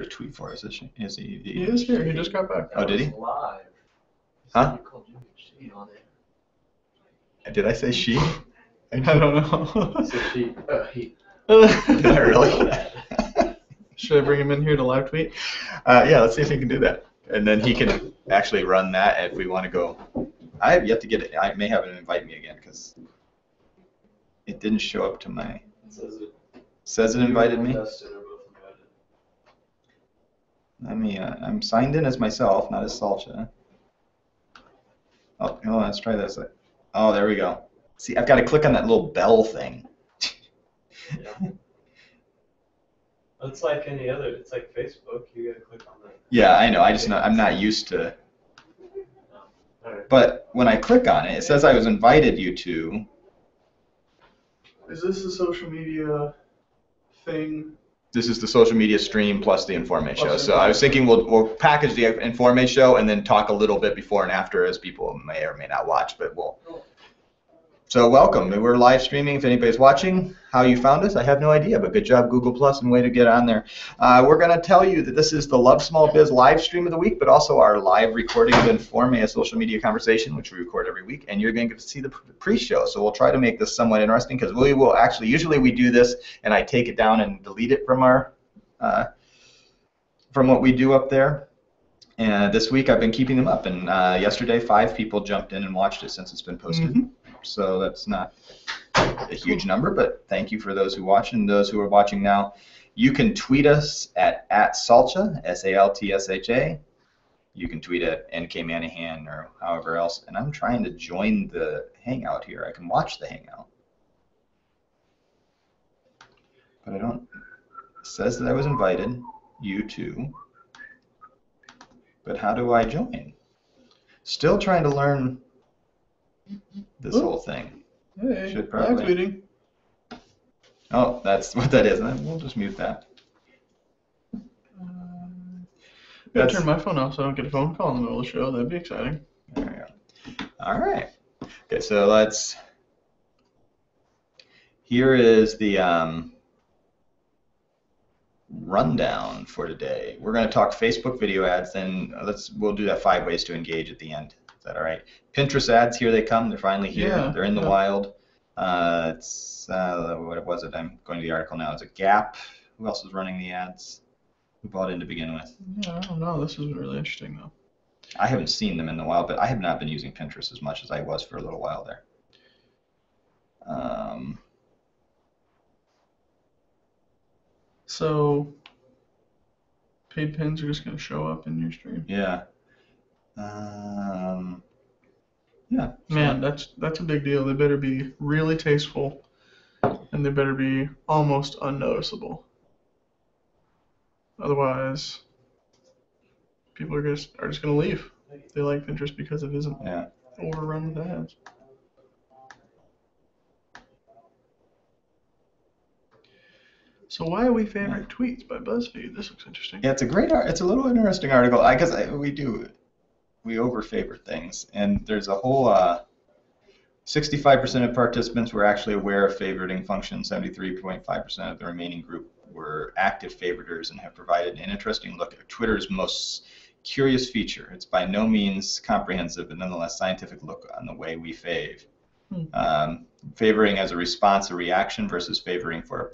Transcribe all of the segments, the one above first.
a tweet for us, is he? He is here. He just got back. Oh, did he? Live. Huh? You called Jimmy she on it. Did I say she? I don't know. So she, he. Did I really? Should I bring him in here to live tweet? Yeah, let's see if he can do that. And then he can actually run that if we want to go. I have yet to get it. I may have him invite me again because it didn't show up to my. Says it invited me. Let me. I'm signed in as myself, not as Salcha. Oh, let's try this. Oh, there we go. See, I've got to click on that little bell thing. Yeah. It's like any other. It's like Facebook. You gotta click on that. Yeah, I know. I'm not used to. Alright. But when I click on it, it says I was invited you to. Is this a social media thing? This is the social media stream plus the Informe show. Plus So I was thinking we'll package the Informe show and then talk a little bit before and after as people may or may not watch, but we'll. So welcome. We're live streaming. If anybody's watching, how you found us, I have no idea, but good job, Google Plus, and way to get on there. We're going to tell you that this is the Love Small Biz live stream of the week, but also our live recording of Informe, a social media conversation, which we record every week, and you're going to get to see the pre-show. So we'll try to make this somewhat interesting because we will actually, usually we do this and I take it down and delete it from our, from what we do up there. And this week I've been keeping them up, and yesterday 5 people jumped in and watched it since it's been posted. Mm-hmm. So that's not a huge number, but thank you for those who watch and those who are watching now. You can tweet us at Salcha, S-A-L-T-S-H-A. You can tweet at NK Manahan or however else. And I'm trying to join the Hangout here. I can watch the Hangout. But I don't. It says that I was invited. You too. But how do I join? Still trying to learn this whole thing. Hey, should probably. Tweeting. Oh, that's what that is. We'll just mute that. I gotta turn my phone off so I don't get a phone call in the middle of the show. That'd be exciting. There we go. All right. Okay, so let's. Here is the rundown for today. We're going to talk Facebook video ads, then we'll do that 5 ways to engage at the end. Is that all right? Pinterest ads, here they come. They're finally here. Yeah, they're in the wild. It's what was it? I'm going to the article now. It's a Gap. Who else is running the ads? Who bought in to begin with? Yeah, I don't know. This is really interesting though. I haven't seen them in the wild, but I have not been using Pinterest as much as I was for a little while there. So paid pins are just going to show up in your stream. Yeah. Yeah. Man, that's a big deal. They better be really tasteful, and they better be almost unnoticeable. Otherwise, people are just going to leave. They like Pinterest because it isn't overrun with ads. So why are we favorite tweets by BuzzFeed? This looks interesting. Yeah, it's a great art. It's a little interesting article. I guess we over favorite things, and there's a whole 65% of participants were actually aware of favoriting function. 73.5% of the remaining group were active favoriters and have provided an interesting look at Twitter's most curious feature. It's by no means comprehensive, but nonetheless scientific look on the way we fave. Favoring as a response, a reaction, versus favoring for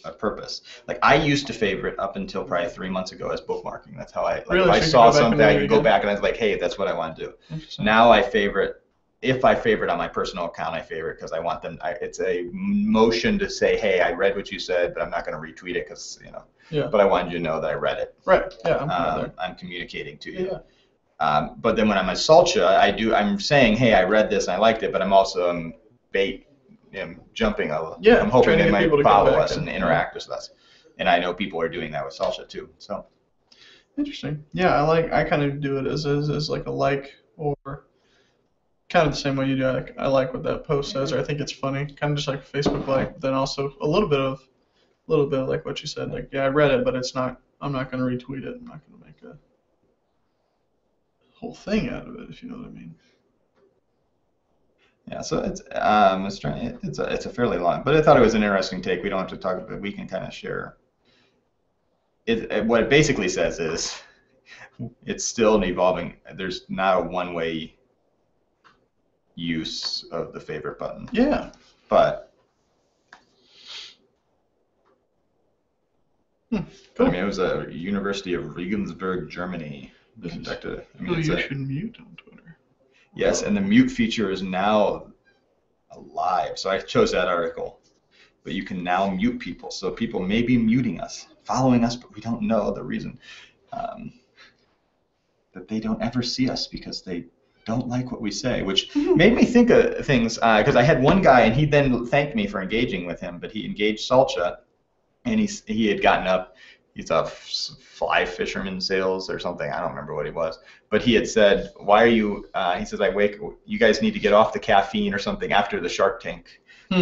a purpose. Like I used to favorite up until probably 3 months ago as bookmarking. That's how I like. Really? If I saw something, I could go back and I was like, hey, that's what I want to do. Now I favorite. If I favorite on my personal account, I favorite because I want them. It's a motion to say, hey, I read what you said, but I'm not going to retweet it because Yeah. But I wanted you to know that I read it. Right. Yeah. I'm communicating to you. Yeah. But then when I'm a Salcha, I'm saying, hey, I read this and I liked it, but I'm also jumping. I'm hoping they might follow us and interact with us. And I know people are doing that with Salcha too. So interesting. Yeah, I kind of do it as like a like, or kind of the same way you do. I like what that post says, or I think it's funny. Kind of just like Facebook like, but then also a little bit of like what you said. Like, yeah, I read it, but I'm not going to retweet it. I'm not going to make a whole thing out of it, if you know what I mean. Yeah, so it's a fairly long, but I thought it was an interesting take. We don't have to talk about it. We can kind of share what it basically says is it's still an evolving. There's not a one-way use of the favorite button, Yeah. but I Cool. mean, it was a University of Regensburg, Germany that conducted it. I mean, Who it's you a- should mute on Twitter. yes, and the mute feature is now alive. So I chose that article. But you can now mute people. So people may be muting us, following us, but we don't know the reason. That they don't ever see us because they don't like what we say, which made me think of things, because I had one guy, and he then thanked me for engaging with him, but he engaged Salcha, and he had gotten up, he's a fly fisherman sales or something, I don't remember what he was, but he had said, why are you, he says, you guys need to get off the caffeine or something after the Shark Tank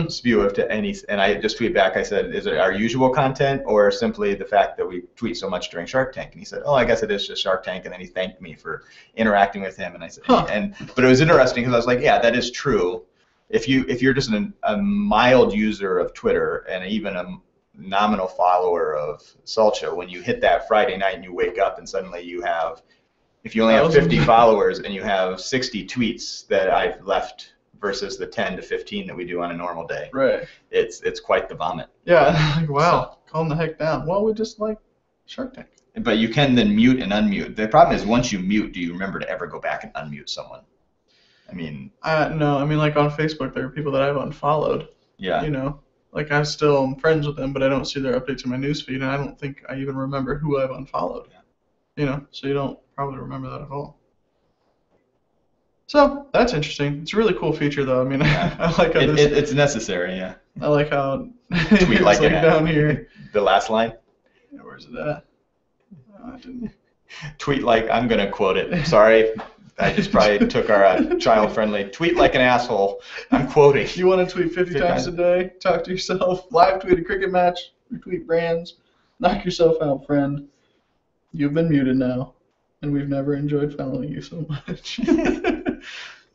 spew of and I just tweeted back, I said, is it our usual content or simply the fact that we tweet so much during Shark Tank? And he said, oh, I guess it is just Shark Tank, and then he thanked me for interacting with him, and I said, but it was interesting because I was like, yeah, that is true. If you're just a mild user of Twitter and even a nominal follower of Salcha, when you hit that Friday night and you wake up and suddenly you have, if you only have 50 followers and you have 60 tweets that I've left versus the 10 to 15 that we do on a normal day, Right. it's quite the vomit. Yeah. Like, wow. Calm the heck down. Well, we just like Shark Tank. But you can then mute and unmute. The problem is once you mute, do you remember to ever go back and unmute someone? I mean, No, I mean, like on Facebook, there are people that I've unfollowed. yeah. You know, like I still am friends with them, but I don't see their updates in my newsfeed, and I don't think I even remember who I've unfollowed. You know, so you don't probably remember that at all. So that's interesting. It's a really cool feature, though. I mean, Yeah. I like how It's necessary, yeah. I like how Tweet it's like like an down here. The last line, Yeah, where's it at? Oh, I didn't. tweet like, I'm going to quote it. Sorry, I just probably took our child-friendly, tweet like an asshole. I'm quoting. You want to tweet 50 times a day? Talk to yourself. Live tweet a cricket match. Retweet brands. Knock yourself out, friend. You've been muted now, and we've never enjoyed following you so much.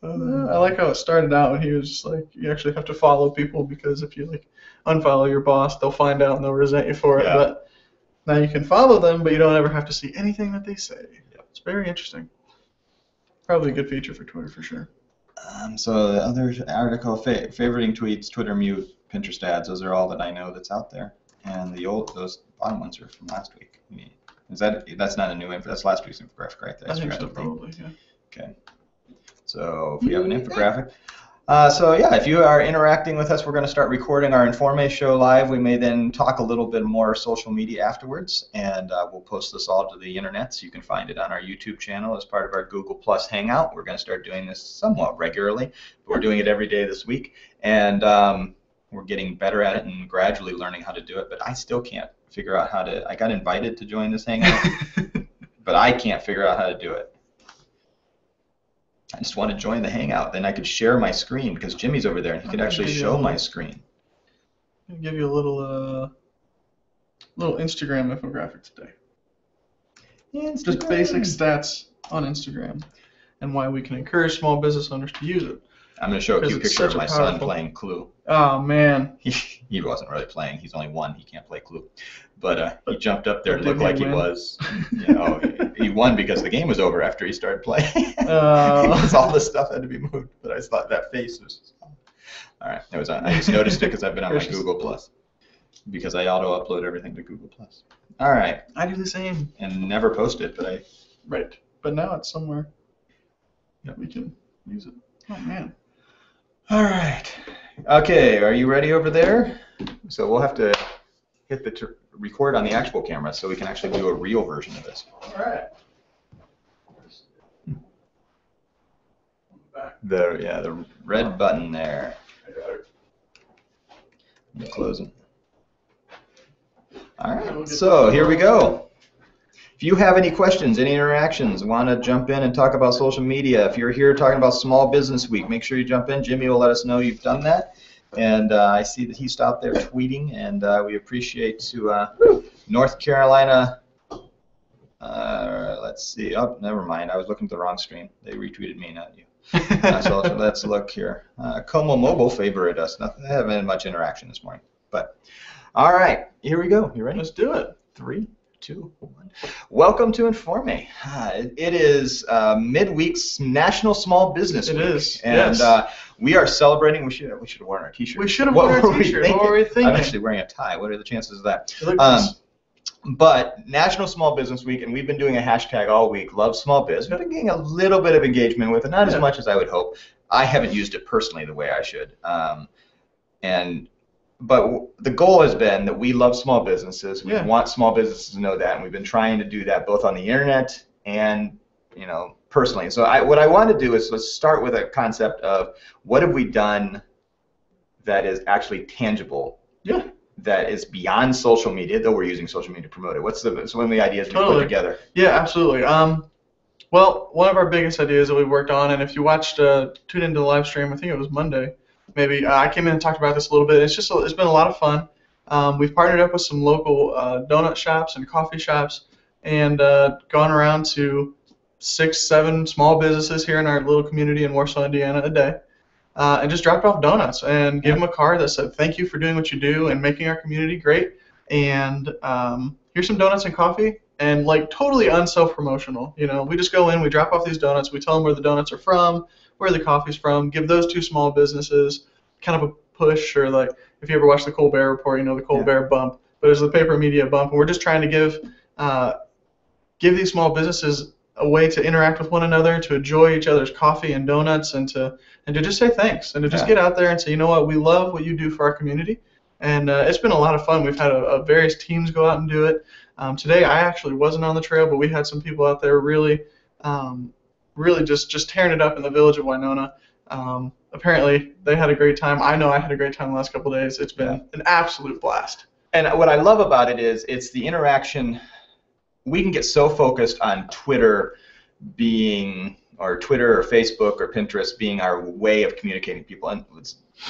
I like how it started out when he was just like, you actually have to follow people because if you like unfollow your boss, they'll find out and they'll resent you for it. Yeah. But now you can follow them, but you don't ever have to see anything that they say. Yep. It's very interesting. Probably a good feature for Twitter for sure. So the other article, favoriting tweets, Twitter mute, Pinterest ads, those are all that I know that's out there. And those bottom ones are from last week. That's not a new info, that's last week's infographic right there. I think That's so, right. probably, yeah. Okay. So if we have an infographic. So yeah, if you are interacting with us, we're going to start recording our Informe show live. We may then talk a little bit more social media afterwards, and we'll post this all to the internet, so you can find it on our YouTube channel as part of our Google Plus Hangout. We're going to start doing this somewhat regularly, but we're doing it every day this week, and we're getting better at it and gradually learning how to do it, but I still can't figure out how to. I got invited to join this Hangout, but I can't figure out how to do it. I just want to join the Hangout. Then I could share my screen because Jimmy's over there and he could actually show my screen. I'll give you a little Instagram infographic today. Just basic stats on Instagram and why we can encourage small business owners to use it. I'm going to show a cute Because it's picture of such a my son powerful- playing Clue. Oh, man. He wasn't really playing. He's only one. He can't play Clue. But he jumped up there to But look did he like he win? was. You know, he won because the game was over after he started playing. Oh. Because all this stuff had to be moved. But I just thought that face was. All right. I just noticed it because I've been on my Gracious. Google Plus. Because I auto-upload everything to Google Plus. All right. I do the same. And never post it, but I. Right. But now it's somewhere that we can use it. Oh, man. All right. Okay, are you ready over there? So we'll have to hit the record on the actual camera so we can actually do a real version of this. All right. The red button there. Let me close it. All right, so here we go. If you have any questions, any interactions, want to jump in and talk about social media, if you're here talking about Small Business Week, make sure you jump in. Jimmy will let us know you've done that. And I see that he stopped there tweeting, and we appreciate to North Carolina. Let's see. Oh, never mind. I was looking at the wrong stream. They retweeted me, not you. So let's look here. Como Mobile favored us. Nothing. Haven't had much interaction this morning. But all right, here we go. You ready? Let's do it. 3, 2, 1. Welcome to Inform Me. It is midweek's National Small Business It Week. is, And yes. We are celebrating. We should have worn our t-shirts. We should have worn our t-shirt. What were we thinking? I'm actually wearing a tie. What are the chances of that? It looked nice. But National Small Business Week, and we've been doing a hashtag all week, Love Small Biz. We've been getting a little bit of engagement with it, not as much as I would hope. I haven't used it personally the way I should. But the goal has been that we love small businesses. We want small businesses to know that, and we've been trying to do that both on the internet and personally. So what I want to do is let's start with a concept of what have we done that is actually tangible. Yeah. That is beyond social media, though we're using social media to promote it. What's one of the ideas we put together? Yeah, absolutely. Well, one of our biggest ideas that we worked on, and if you watched, tune into the live stream, I think it was Monday, maybe, I came in and talked about this a little bit. It's been a lot of fun. We've partnered up with some local donut shops and coffee shops and gone around to 6, 7 small businesses here in our little community in Warsaw, Indiana a day. And just dropped off donuts and gave them a card that said, thank you for doing what you do and making our community great. And here's some donuts and coffee. And totally unself-promotional. We just go in, we drop off these donuts, we tell them where the donuts are from, where the coffee's from, give those 2 small businesses kind of a push, or if you ever watch the Colbert Report, the Colbert bump. But there's the paper media bump, and we're just trying to give these small businesses a way to interact with one another, to enjoy each other's coffee and donuts, and to just say thanks, and to just get out there and say, you know what, we love what you do for our community. And it's been a lot of fun. We've had various teams go out and do it. Today I actually wasn't on the trail, but we had some people out there really just tearing it up in the village of Winona. Apparently they had a great time. I know I had a great time the last couple of days. It's been an absolute blast. And what I love about it is it's the interaction. We can get so focused on Twitter or Facebook or Pinterest being our way of communicating people, and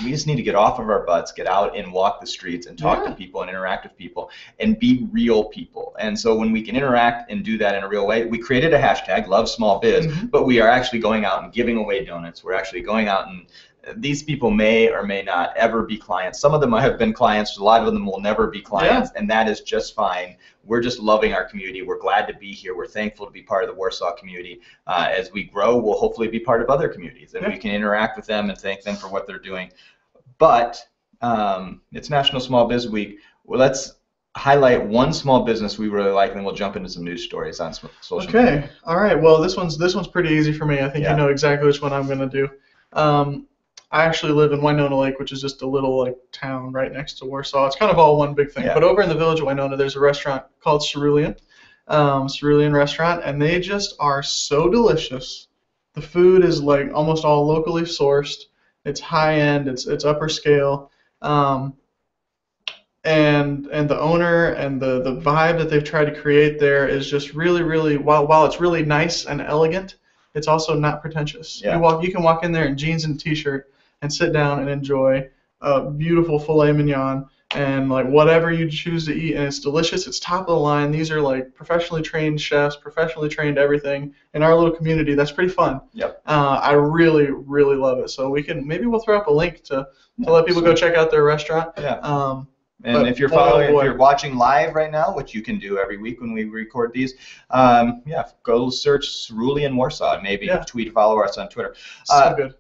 we just need to get off of our butts, get out and walk the streets and talk to people and interact with people and be real people. And so when we can interact and do that in a real way, we created a hashtag, Love Small Biz, but we are actually going out and giving away donuts. We're actually going out, and these people may or may not ever be clients. Some of them have been clients. A lot of them will never be clients, and that is just fine. We're just loving our community. We're glad to be here. We're thankful to be part of the Warsaw community. As we grow, we'll hopefully be part of other communities, and we can interact with them and thank them for what they're doing. But it's National Small Biz Week. Well, let's highlight one small business we really like, and then we'll jump into some news stories on social media. Okay. All right. Well, this one's pretty easy for me. I think you know exactly which one I'm going to do. I actually live in Winona Lake, which is just a little town right next to Warsaw. It's kind of all one big thing. But over in the village of Winona, there's a restaurant called Cerulean, Cerulean Restaurant, and they just are so delicious. The food is almost all locally sourced. It's high end. It's upper scale. And the owner and the vibe that they've tried to create there is just really, really, while it's really nice and elegant, it's also not pretentious. You can walk in there in jeans and t-shirt and sit down and enjoy a beautiful filet mignon and whatever you choose to eat, and it's delicious. It's top of the line. These are professionally trained chefs, professionally trained everything in our little community. That's pretty fun. I really, really love it. So maybe we'll throw up a link to let people go check out their restaurant. And if you're if you're watching live right now, which you can do every week when we record these, go search Cerulean Warsaw. Maybe follow us on Twitter. So good.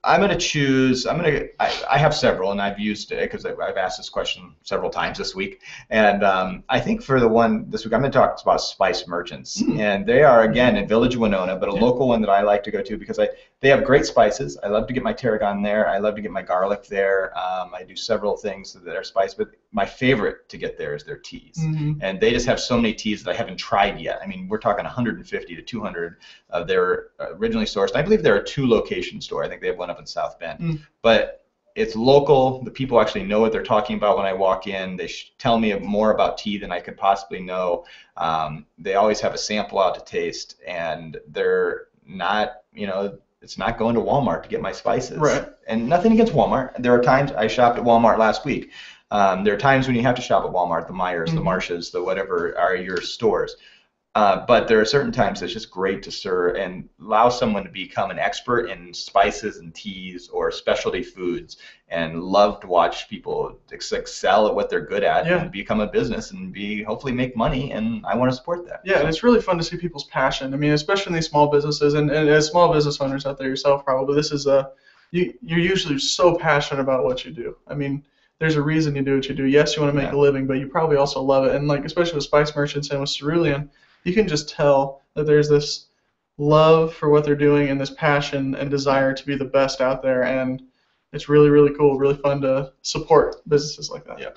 I'm going to choose, I have several, and I've used it because I've asked this question several times this week. And I think for the one this week, I'm going to talk about Spice Merchants. And they are, again, in Village of Winona, but a local one that I like to go to because they have great spices. I love to get my tarragon there. I love to get my garlic there. I do several things that are spiced, but my favorite to get there is their teas. And they just have so many teas that I haven't tried yet. I mean, we're talking 150 to 200 of their originally sourced. I believe they're a 2-location store. I think they have one up in South Bend. But it's local. The people actually know what they're talking about when I walk in. They tell me more about tea than I could possibly know. They always have a sample out to taste, and they're not, it's not going to Walmart to get my spices. And nothing against Walmart. There are times I shopped at Walmart last week. There are times when you have to shop at Walmart, the Meijers, the Marshes, the whatever are your stores. But there are certain times it's just great to serve and allow someone to become an expert in spices and teas or specialty foods, and love to watch people excel at what they're good at Yeah. and become a business and hopefully make money. And I want to support that. Yeah, and it's really fun to see people's passion. I mean, especially in these small businesses, and as small business owners out there yourself, probably this is you're usually so passionate about what you do. I mean, there's a reason you do what you do. Yes, you want to make a living, but you probably also love it. And like, especially with Spice Merchants and with Cerulean, you can just tell that there's this love for what they're doing and this passion and desire to be the best out there. And it's really, really cool, really fun to support businesses like that. Yeah.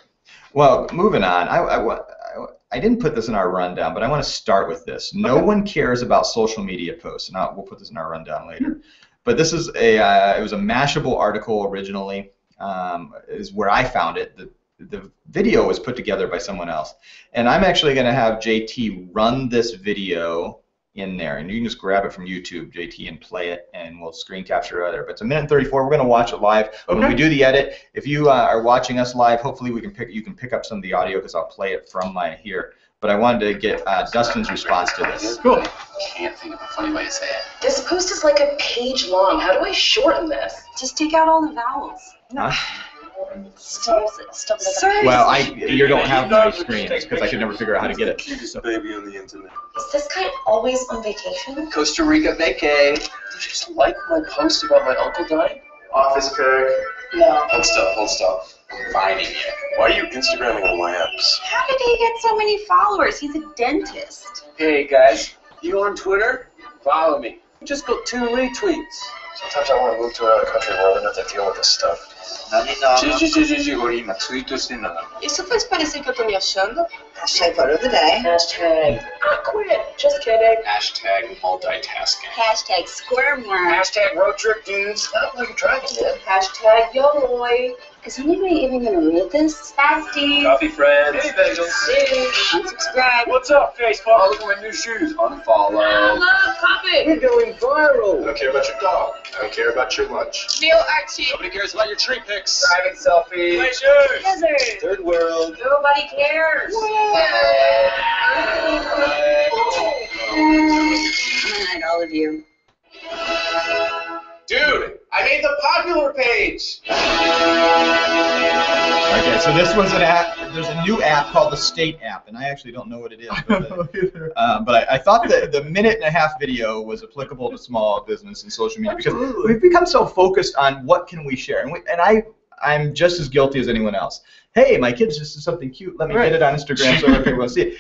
Well, moving on, I didn't put this in our rundown, but I want to start with this. No one cares about social media posts. Now, we'll put this in our rundown later. But this is it was a Mashable article originally, is where I found it. The video was put together by someone else. And I'm actually going to have JT run this video in there. And you can just grab it from YouTube, JT, and play it, and we'll screen capture it there. But it's 1:34. We're going to watch it live. When we do the edit, if you are watching us live, hopefully you can pick up some of the audio because I'll play it from my here. But I wanted to get Dustin's response to this. Cool. Can't think of a funny way to say it. This post is like a page long. How do I shorten this? Just take out all the vowels. Huh? Sir, Well, you don't have my screen because I could never figure out how to get it. So. Baby on the internet. Is this guy always on vacation? Costa Rica vacay. Did you just like my post about my uncle dying? Office pic. No. Hold stop. I'm finding you. Why are you Instagramming on my apps? how did he get so many followers? He's a dentist. Hey guys, you on Twitter? Follow me. Just got 2 retweets. Sometimes I want to move to another country where I don't have to deal with this stuff. Eso fue parece que eu tô me achando. Hashtag photo of the day. Hashtag I quit. Just kidding. Hashtag multitasking. Hashtag squirm worm. Hashtag road trip dudes. Not like a dragon, man. Hashtag YOLOY. Is anybody even gonna read this? Fasty. Coffee friends. Hey, bagels. Unsubscribe. What's up, Facebook? Oh, look at my new shoes. Unfollow. I love coffee. We're going viral. I don't care about your dog. I don't care about your lunch. Real Archie. Nobody cares about your tree pics. Private selfie. Pleasure. Desert. Third world. Nobody cares. Good night, all of you. Dude, I made the popular page. Okay, so this was an app. There's a new app called the State app, and I actually don't know what it is. But I thought that the 1.5-minute video was applicable to small business and social media because we've become so focused on what can we share, and I'm just as guilty as anyone else. Hey, my kid's just did something cute. Let me get it on Instagram so other people will see it.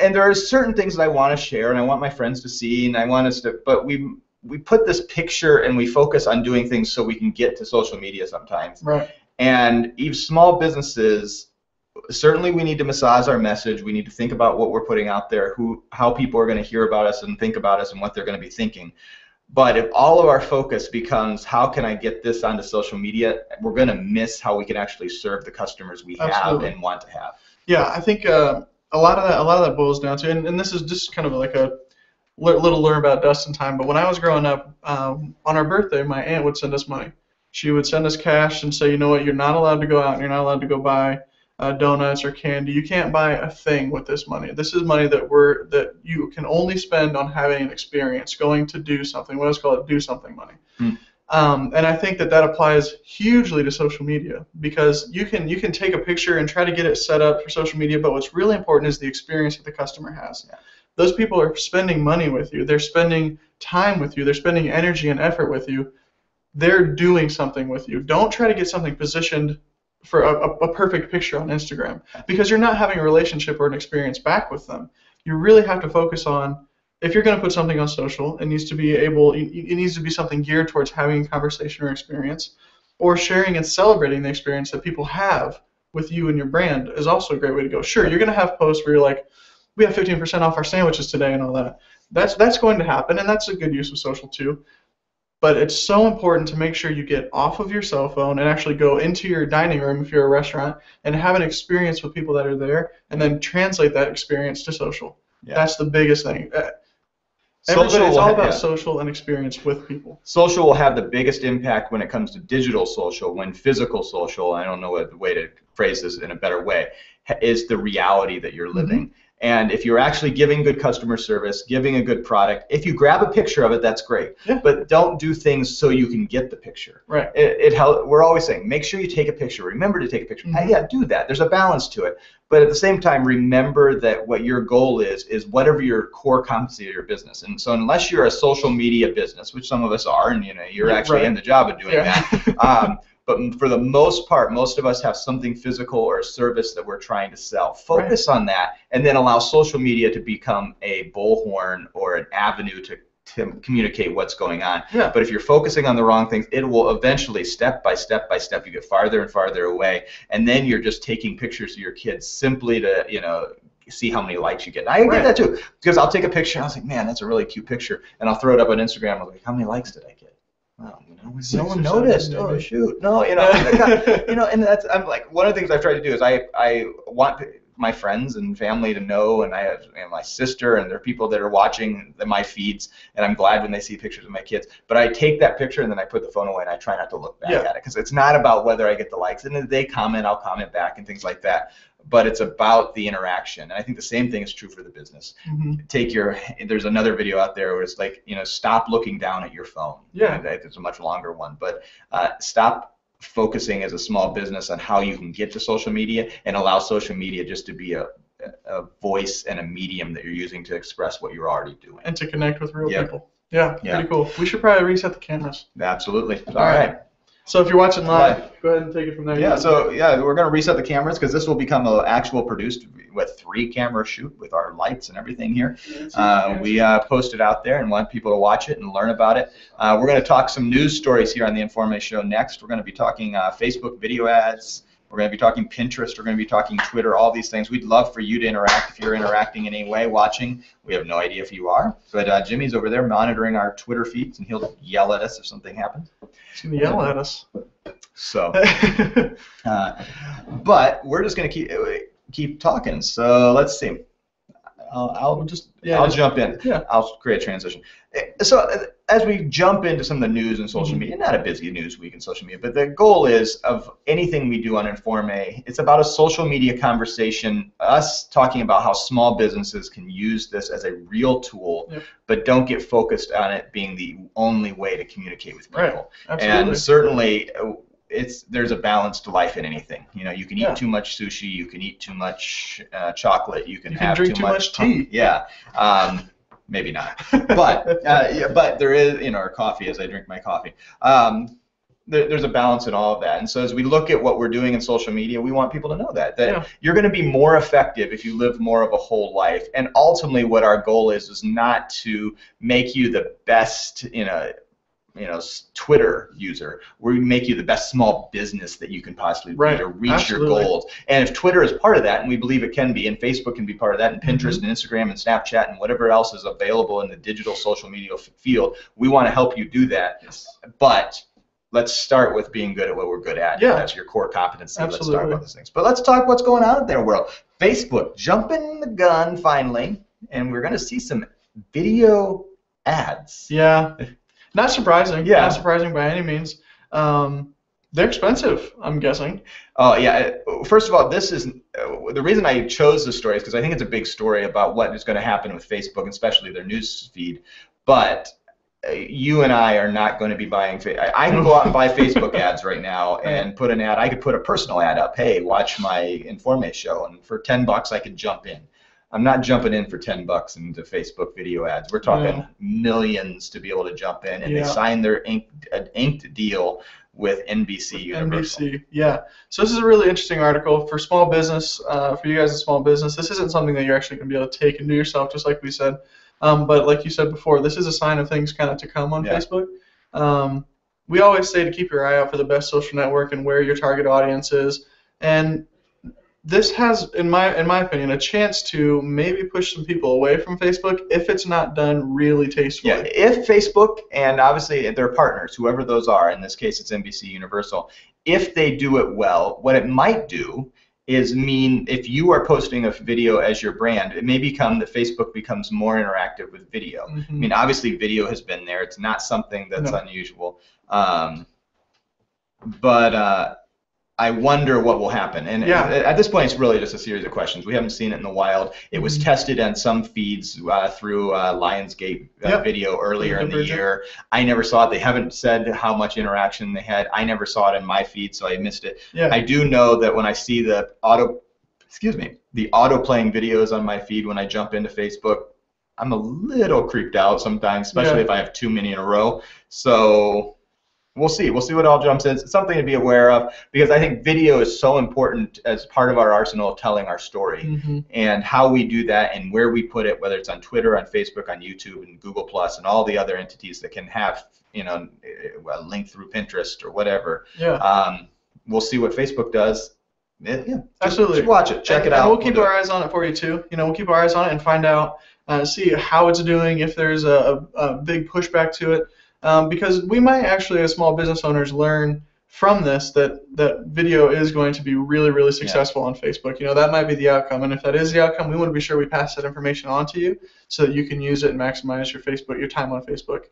And there are certain things that I want to share, and I want my friends to see, and I want us to. But we put this picture and we focus on doing things so we can get to social media sometimes. Right. And even small businesses, certainly we need to massage our message. We need to think about what we're putting out there, how people are going to hear about us and think about us and what they're going to be thinking. But if all of our focus becomes how can I get this onto social media, we're going to miss how we can actually serve the customers we have and want to have. Yeah, I think a lot of that boils down to, and this is just kind of like a little learn about Dustin time, but when I was growing up, on our birthday, my aunt would send us money. She would send us cash and say, you know what, you're not allowed to go out and you're not allowed to go buy donuts or candy. You can't buy a thing with this money. This is money that you can only spend on having an experience, going to do something. We always call it do something money. And I think that applies hugely to social media because you can take a picture and try to get it set up for social media, but what's really important is the experience that the customer has. Yeah. Those people are spending money with you. They're spending time with you. They're spending energy and effort with you. They're doing something with you. Don't try to get something positioned for a perfect picture on Instagram because you're not having a relationship or an experience back with them. You really have to focus on, if you're going to put something on social, it needs to be something geared towards having a conversation or experience, or sharing and celebrating the experience that people have with you and your brand is also a great way to go. Sure, you're going to have posts where you're like, we have 15% off our sandwiches today and all that. That's going to happen, and that's a good use of social too. But it's so important to make sure you get off of your cell phone and actually go into your dining room if you're a restaurant and have an experience with people that are there, and then translate that experience to social. Yeah. That's the biggest thing. It's all about social and experience with people. Social will have the biggest impact when it comes to digital social, when physical social, I don't know what the way to phrase this in a better way, is the reality that you're living. And if you're actually giving good customer service, giving a good product, if you grab a picture of it, that's great. Yeah. But don't do things so you can get the picture. Right. We're always saying, make sure you take a picture. Remember to take a picture. Mhm. Yeah, do that. There's a balance to it. But at the same time, remember that what your goal is whatever your core competency of your business. And so unless you're a social media business, which some of us are, and you're actually Right. in the job of doing Yeah. that. But for the most part, most of us have something physical or a service that we're trying to sell. Focus on that, and then allow social media to become a bullhorn or an avenue to communicate what's going on. Yeah. But if you're focusing on the wrong things, it will eventually, step by step by step, you get farther and farther away, and then you're just taking pictures of your kids simply to, see how many likes you get. I get that too, because I'll take a picture and I was like, man, that's a really cute picture, and I'll throw it up on Instagram. I'm like, how many likes did I get? Well, no one noticed. Oh shoot, no, and I'm like, one of the things I've tried to do is I want my friends and family to know, and I have my sister, and there are people that are watching my feeds, and I'm glad when they see pictures of my kids. But I take that picture and then I put the phone away and I try not to look back at it, because it's not about whether I get the likes, and if they comment, I'll comment back and things like that. But it's about the interaction, and I think the same thing is true for the business. Mm-hmm. There's another video out there where it's like, stop looking down at your phone. Yeah. It's a much longer one, but stop focusing as a small business on how you can get to social media, and allow social media just to be a voice and a medium that you're using to express what you're already doing. And to connect with real Yep. people. Yeah, Yeah. pretty cool. We should probably reset the cameras. Absolutely. All right. right. So if you're watching live, go ahead and take it from there. Yeah, so we're going to reset the cameras, because this will become an actual produced 3-camera shoot with our lights and everything here. We post it out there and want people to watch it and learn about it. We're going to talk some news stories here on the Informe Show next. We're going to be talking Facebook video ads. We're going to be talking Pinterest. We're going to be talking Twitter, all these things. We'd love for you to interact if you're interacting in any way, watching. We have no idea if you are. But Jimmy's over there monitoring our Twitter feeds, and he'll yell at us if something happens. He's going to yell at us. So, but we're just going to keep talking. So let's see. I'll jump in. Yeah. I'll create a transition. So as we jump into some of the news and social media, not a busy news week in social media, but the goal is of anything we do on Informe, it's about a social media conversation, us talking about how small businesses can use this as a real tool, but don't get focused on it being the only way to communicate with people. Right. Absolutely. And certainly there's a balance to life in anything. You can eat too much sushi, you can eat too much chocolate, you can have drink too too much tea. Yeah. Maybe not, but but there is, or coffee, as I drink my coffee. There's a balance in all of that, and so as we look at what we're doing in social media, we want people to know that you're going to be more effective if you live more of a whole life. And ultimately, what our goal is not to make you the best, Twitter user. We make you the best small business that you can possibly be to reach your goals. And if Twitter is part of that, and we believe it can be, and Facebook can be part of that, and Pinterest and Instagram and Snapchat and whatever else is available in the digital social media field, we want to help you do that. But let's start with being good at what we're good at. Yeah. That's your core competency. Absolutely. Let's talk about those things. But let's talk what's going on in their world. Facebook jumping the gun finally, and we're going to see some video ads. Yeah. Not surprising. Yeah. Not surprising by any means. They're expensive, I'm guessing. Oh, yeah. First of all, this is the reason I chose this story is because I think it's a big story about what is going to happen with Facebook, especially their news feed. But you and I are not going to be buying. I can go out and buy Facebook ads right now and put an ad. I could put a personal ad up. Hey, watch my Informe show, and for $10 I could jump in. I'm not jumping in for $10 into Facebook video ads. We're talking millions to be able to jump in, and they signed their inked deal with NBC Universal. NBC, yeah. So this is a really interesting article for small business. For you guys in small business, this isn't something that you're actually going to be able to take and do yourself, just like we said. But like you said before, this is a sign of things kind of to come on Facebook. We always say to keep your eye out for the best social network and where your target audience is. And this has, in my opinion, a chance to maybe push some people away from Facebook if it's not done really tastefully. Yeah, if Facebook, and obviously their partners, whoever those are, in this case it's NBC Universal, if they do it well, what it might do is mean if you are posting a video as your brand, it may become that Facebook becomes more interactive with video. I mean, obviously video has been there. It's not something that's unusual. But I wonder what will happen. And Yeah. at this point, it's really just a series of questions. We haven't seen it in the wild. It was tested on some feeds through Lionsgate video earlier in the year. I never saw it. They haven't said how much interaction they had. I never saw it in my feed, so I missed it. Yeah. I do know that when I see the auto playing videos on my feed when I jump into Facebook, I'm a little creeped out sometimes, especially if I have too many in a row. So we'll see. We'll see what all jumps in. It's something to be aware of because I think video is so important as part of our arsenal of telling our story. And how we do that and where we put it, whether it's on Twitter, on Facebook, on YouTube, and Google Plus, and all the other entities that can have a link through Pinterest or whatever. Yeah. We'll see what Facebook does. Yeah, absolutely. Just watch it, check it out. And we'll keep our eyes on it for you too. We'll keep our eyes on it and find out, see how it's doing, if there's a big pushback to it. Because we might actually, as small business owners, learn from this that video is going to be really, really successful on Facebook. That might be the outcome. And if that is the outcome, we want to be sure we pass that information on to you so that you can use it and maximize your time on Facebook,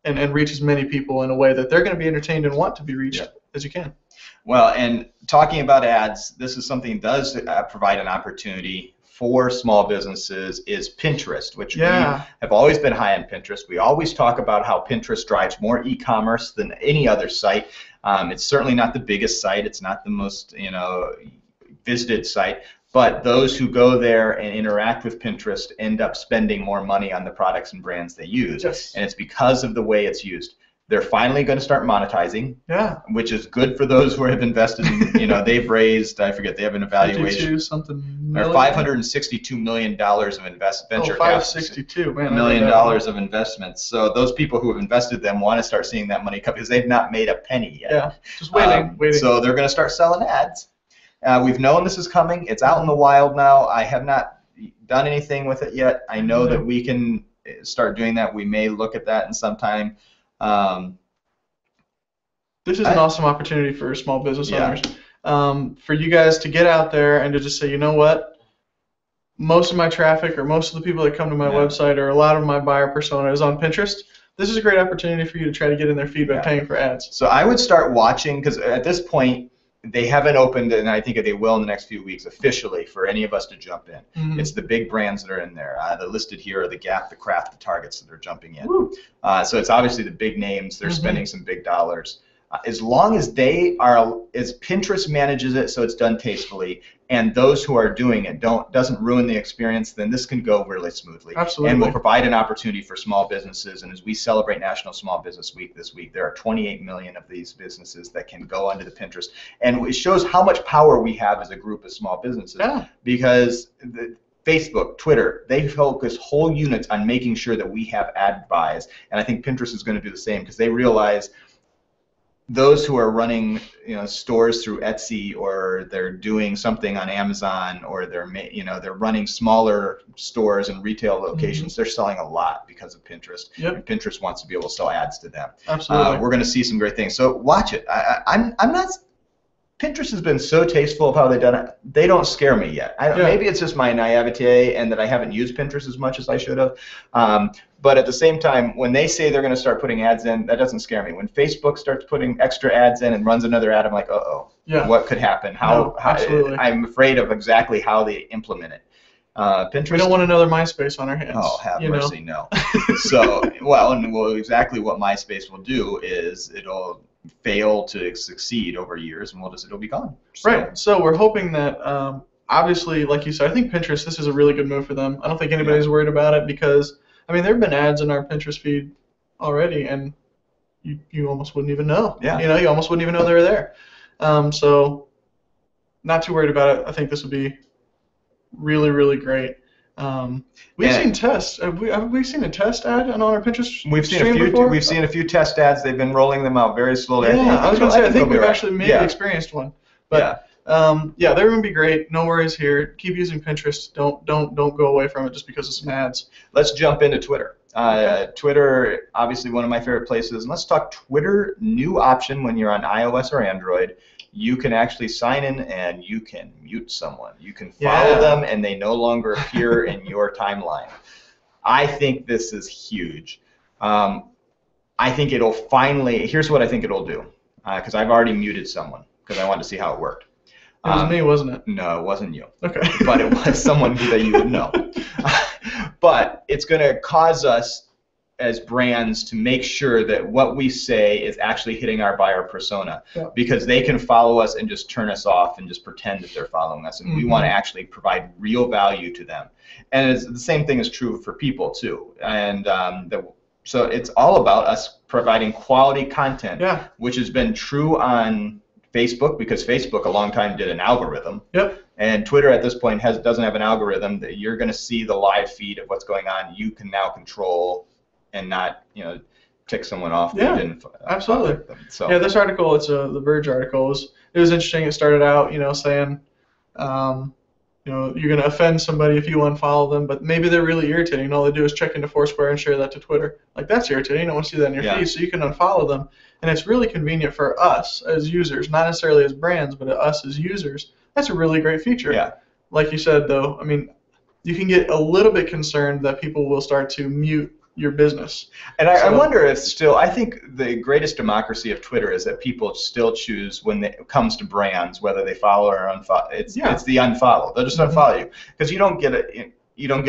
and reach as many people in a way that they're going to be entertained and want to be reached as you can. Well, and talking about ads, this is something that does provide an opportunity for small businesses is Pinterest, which we have always been high on Pinterest. We always talk about how Pinterest drives more e-commerce than any other site. It's certainly not the biggest site. It's not the most visited site. But those who go there and interact with Pinterest end up spending more money on the products and brands they use. And it's because of the way it's used. They're finally going to start monetizing, which is good for those who have invested in, they've raised, I forget, they have an evaluation. They're $562 million of venture capital. Man, $million of investments. So those people who have invested them want to start seeing that money come because they've not made a penny yet. Yeah, just waiting. So they're going to start selling ads. We've known this is coming. It's out in the wild now. I have not done anything with it yet. I know that we can start doing that. We may look at that in some time. This is an awesome opportunity for small business owners, for you guys to get out there and to just say, you know what, most of my traffic or most of the people that come to my website or a lot of my buyer persona is on Pinterest. This is a great opportunity for you to try to get in their feed by paying for ads. So I would start watching, because at this point they haven't opened, and I think they will in the next few weeks officially for any of us to jump in. It's the big brands that are in there. The listed here are the Gap, the Kraft, the Targets that are jumping in. So it's obviously the big names. They're spending some big dollars. As long as as Pinterest manages it so it's done tastefully, and those who are doing it doesn't ruin the experience, then this can go really smoothly. Absolutely. And will provide an opportunity for small businesses. And as we celebrate National Small Business Week this week, there are 28 million of these businesses that can go onto the Pinterest. And it shows how much power we have as a group of small businesses. Because Facebook, Twitter, they focus whole units on making sure that we have ad buys. And I think Pinterest is going to do the same because they realize those who are running stores through Etsy, or they're doing something on Amazon, or they're running smaller stores and retail locations, they're selling a lot because of Pinterest. And Pinterest wants to be able to sell ads to them. Absolutely. We're going to see some great things. So watch it. I'm not. Pinterest has been so tasteful of how they've done it. They don't scare me yet. Maybe it's just my naivete and that I haven't used Pinterest as much as I should have. But at the same time, when they say they're going to start putting ads in, that doesn't scare me. When Facebook starts putting extra ads in and runs another ad, I'm like, what could happen? I'm afraid of exactly how they implement it. Pinterest. We don't want another MySpace on our hands. Oh, have mercy, no. So, exactly what MySpace will do is it'll fail to succeed over years, and it'll be gone. Right. So we're hoping that, obviously, like you said, I think Pinterest, this is a really good move for them. I don't think anybody's worried about it because, there have been ads in our Pinterest feed already, and you almost wouldn't even know. You almost wouldn't even know they were there. So not too worried about it. I think this would be really, really great. We've seen tests. Have we seen a test ad on our Pinterest? We've seen a few. Before? We've seen a few test ads. They've been rolling them out very slowly. Yeah, I was going to say I think we've actually maybe experienced one. But they're going to be great. No worries here. Keep using Pinterest. Don't go away from it just because of some ads. Let's jump into Twitter. Twitter, obviously one of my favorite places. And let's talk Twitter. New option when you're on iOS or Android. You can actually sign in and you can mute someone. You can follow them and they no longer appear in your timeline. I think this is huge. I think it'll finally, here's what I think it'll do, because I've already muted someone. because I wanted to see how it worked. It was me, wasn't it? No, it wasn't you. Okay. But it was someone that you would know. But it's going to cause us as brands to make sure that what we say is actually hitting our buyer persona, because they can follow us and just turn us off and just pretend that they're following us, and we want to actually provide real value to them. And it's, the same thing is true for people too. And so it's all about us providing quality content, which has been true on Facebook, because Facebook a long time did an algorithm. And Twitter at this point doesn't have an algorithm. That you're going to see the live feed of what's going on. You can now control and not, tick someone off that didn't. Absolutely. Them. So yeah, this article, it's the Verge article. It was interesting. It started out, saying, you're going to offend somebody if you unfollow them, but maybe they're really irritating. All they do is check into Foursquare and share that to Twitter. Like, that's irritating. You don't want to see that in your feed, so you can unfollow them. And it's really convenient for us as users, not necessarily as brands, but us as users. That's a really great feature. Yeah. Like you said, though, I mean, you can get a little bit concerned that people will start to mute your business. And I wonder if still, I think the greatest democracy of Twitter is that people still choose when it comes to brands, whether they follow or unfollow. It's the unfollow. They'll just unfollow you, because you don't get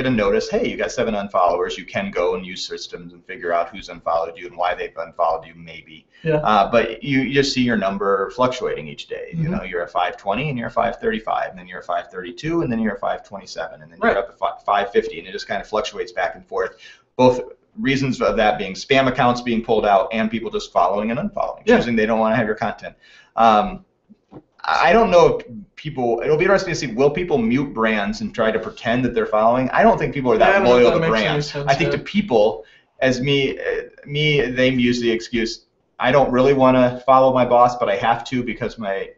a notice. Hey, you got 7 unfollowers. You can go and use systems and figure out who's unfollowed you and why they've unfollowed you, maybe. But you just see your number fluctuating each day. You're at 520 and you're at 535, and then you're at 532, and then you're at 527, and then you're up at 550, and it just kind of fluctuates back and forth. Both reasons of that being spam accounts being pulled out and people just following and unfollowing, choosing they don't want to have your content. I don't know if people, it'll be interesting to see, will people mute brands and try to pretend that they're following? I don't think people are that loyal to brands. I think to people, as me, they use the excuse, I don't really want to follow my boss, but I have to because my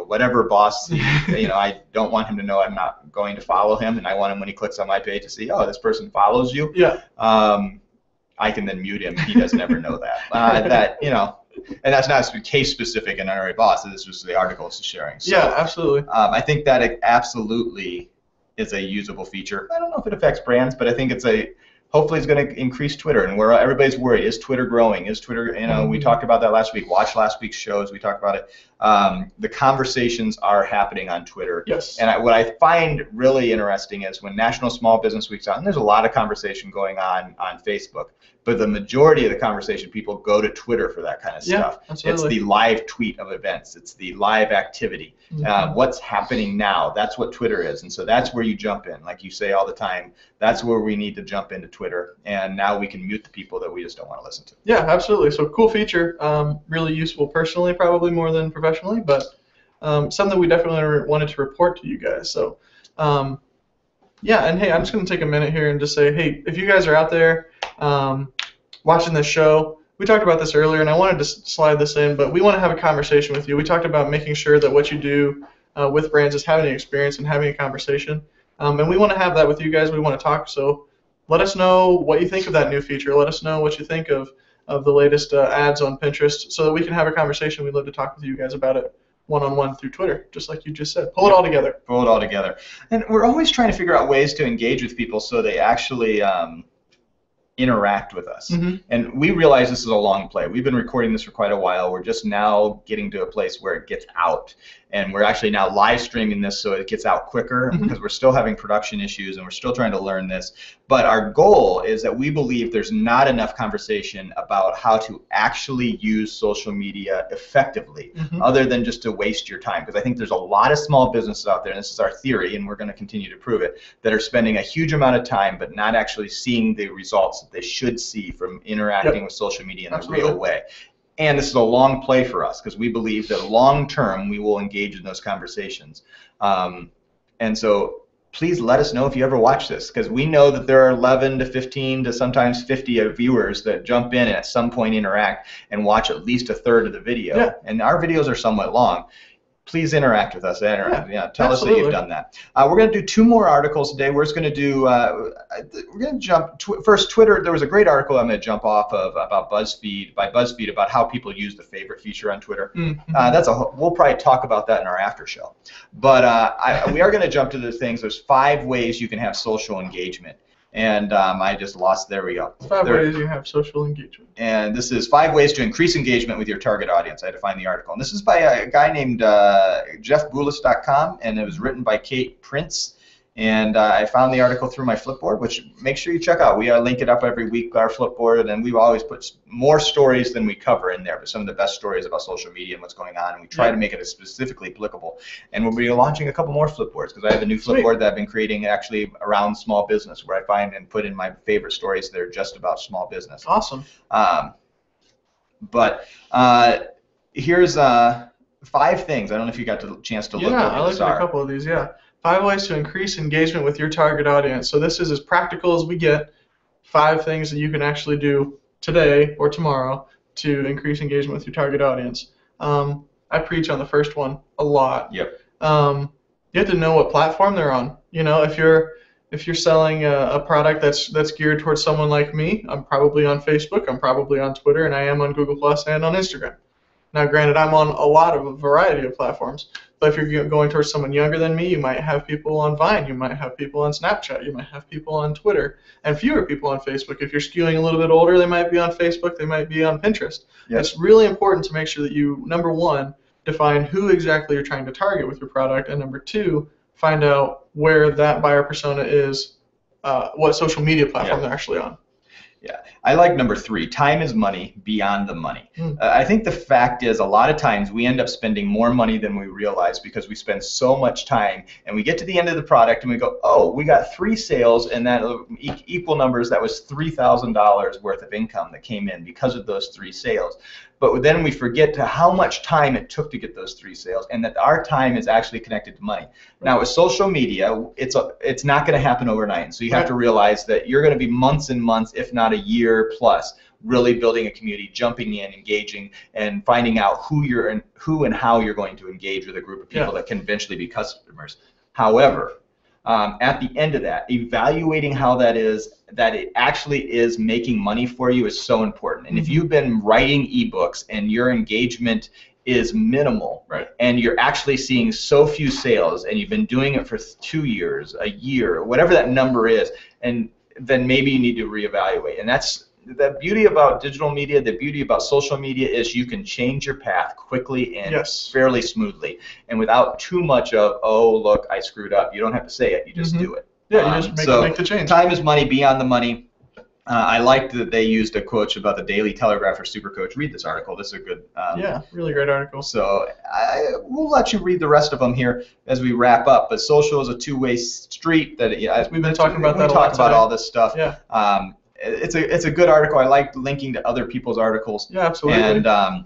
whatever boss, I don't want him to know I'm not going to follow him, and I want him, when he clicks on my page, to see, oh, this person follows you. I can then mute him. He doesn't ever know that. And that's not case specific in NRA Boss. This was the article it's sharing. So, absolutely. I think that it absolutely is a usable feature. I don't know if it affects brands, but I think hopefully it's going to increase Twitter, and where everybody's worried, is Twitter growing? Is Twitter, we talked about that last week. Watch last week's shows. We talked about it. The conversations are happening on Twitter. And what I find really interesting is when National Small Business Week's on, and there's a lot of conversation going on Facebook, but the majority of the conversation, people go to Twitter for that kind of stuff. It's the live tweet of events. It's the live activity. What's happening now? That's what Twitter is. And so that's where you jump in. Like you say all the time, that's where we need to jump into Twitter. And now we can mute the people that we just don't want to listen to. Yeah, absolutely. So cool feature. Really useful personally, probably more than professionally, but something we definitely wanted to report to you guys. So and hey, I'm just going to take a minute here and just say, hey, if you guys are out there watching this show, we talked about this earlier, and I wanted to slide this in, but we want to have a conversation with you. We talked about making sure that what you do with brands is having an experience and having a conversation, and we want to have that with you guys. We want to talk, so let us know what you think of that new feature. Let us know what you think of the latest ads on Pinterest, so that we can have a conversation. We'd love to talk with you guys about it one-on-one through Twitter, just like you just said. Pull it all together. Pull it all together. And we're always trying to figure out ways to engage with people so they actually interact with us. And we realize this is a long play. We've been recording this for quite a while. We're just now getting to a place where it gets out. And we're actually now live streaming this so it gets out quicker, because we're still having production issues and we're still trying to learn this. But our goal is that we believe there's not enough conversation about how to actually use social media effectively, other than just to waste your time. Because I think there's a lot of small businesses out there, and this is our theory, and we're going to continue to prove it, that are spending a huge amount of time but not actually seeing the results that they should see from interacting with social media in a real way. And this is a long play for us, because we believe that long term we will engage in those conversations. And so please let us know if you ever watch this, because we know that there are 11 to 15 to sometimes 50 viewers that jump in and at some point interact and watch at least a third of the video. And our videos are somewhat long. Please interact with us. Tell us that you've done that. We're going to do 2 more articles today. We're just going to do. We're going to jump first. Twitter. There was a great article I'm going to jump off of about BuzzFeed about how people use the favorite feature on Twitter. We'll probably talk about that in our after show. But we are going to jump to the things. There's 5 ways you can have social engagement. And I just lost. There we go. 5 There- ways you have social engagement. And this is 5 ways to increase engagement with your target audience. I had to find the article. And this is by a guy named JeffBoulis.com, and it was written by Kate Prince. And I found the article through my Flipboard, which make sure you check out. We link it up every week, our Flipboard, and we always put more stories than we cover in there, but some of the best stories about social media and what's going on, and we try to make it as specifically applicable. And we'll be launching a couple more Flipboards, because I have a new Flipboard that I've been creating actually around small business, where I find and put in my favorite stories that are just about small business. Awesome. But here's 5 things. I don't know if you got the chance to look Yeah, over I this looked at a are. couple of these, yeah. 5 ways to increase engagement with your target audience. So this is as practical as we get. 5 things that you can actually do today or tomorrow to increase engagement with your target audience. I preach on the first one a lot. Yep. You have to know what platform they're on. You know, if you're selling a product that's geared towards someone like me, I'm probably on Facebook, I'm probably on Twitter, and I am on Google Plus and on Instagram. Now, granted, I'm on a variety of platforms, but if you're going towards someone younger than me, you might have people on Vine, you might have people on Snapchat, you might have people on Twitter, and fewer people on Facebook. If you're skewing a little bit older, they might be on Facebook, they might be on Pinterest. Yep. It's really important to make sure that you, number 1, define who exactly you're trying to target with your product, and number 2, find out where that buyer persona is, what social media platform they're actually on. Yeah, I like number 3. Time is money beyond the money. I think the fact is a lot of times we end up spending more money than we realize because we spend so much time, and we get to the end of the product and we go, oh, we got 3 sales, and that equal numbers, that was $3,000 worth of income that came in because of those 3 sales. But then we forget to how much time it took to get those 3 sales, and that our time is actually connected to money. Now with social media, it's not going to happen overnight. So you have to realize that you're going to be months and months, if not a year plus, really building a community, jumping in, engaging, and finding out who and how you're going to engage with a group of people that can eventually be customers. However, at the end of that, evaluating how that it actually is making money for you is so important. And if you've been writing ebooks and your engagement is minimal, and you're actually seeing so few sales, and you've been doing it for 2 years, a year, whatever that number is, and then maybe you need to reevaluate. And that's the beauty about digital media, the beauty about social media is you can change your path quickly and fairly smoothly, and without too much of, oh, look, I screwed up. You don't have to say it. You just do it. Yeah, you just make the change. Time is money beyond the money. I liked that they used a quote about the Daily Telegraph or Supercoach. Read this article. This is a good. Yeah, really great article. So we'll let you read the rest of them here as we wrap up. But social is a two-way street. That we've been talking about that. We talk about all this stuff. Yeah. It's a good article. I like linking to other people's articles. Yeah, absolutely. And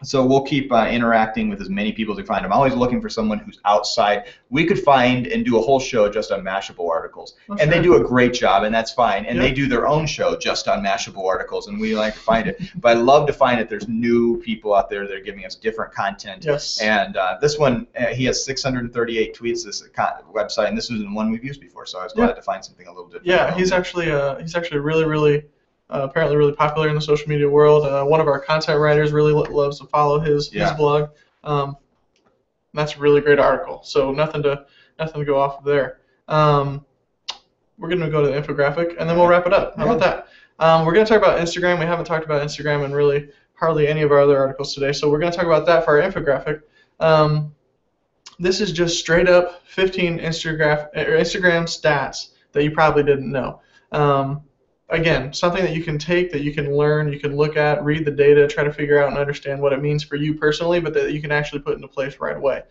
so we'll keep interacting with as many people as we find. I'm always looking for someone who's outside. We could find and do a whole show just on Mashable articles. And they do a great job, and that's fine. And they do their own show just on Mashable articles, and we like to find it. But I love to find that there's new people out there that are giving us different content. Yes. And this one, he has 638 tweets, this website, and this is one we've used before, so I was glad to find something a little different. Yeah, he's actually really apparently really popular in the social media world. One of our content writers really loves to follow his blog. That's a really great article. So nothing to go off of there. We're going to go to the infographic, and then we'll wrap it up. How about that? We're going to talk about Instagram. We haven't talked about Instagram in really hardly any of our other articles today, so we're going to talk about that for our infographic. This is just straight up 15 Instagram stats that you probably didn't know. Again, something that you can take, that you can learn, you can look at, read the data, try to figure out and understand what it means for you personally, but that you can actually put into place right away.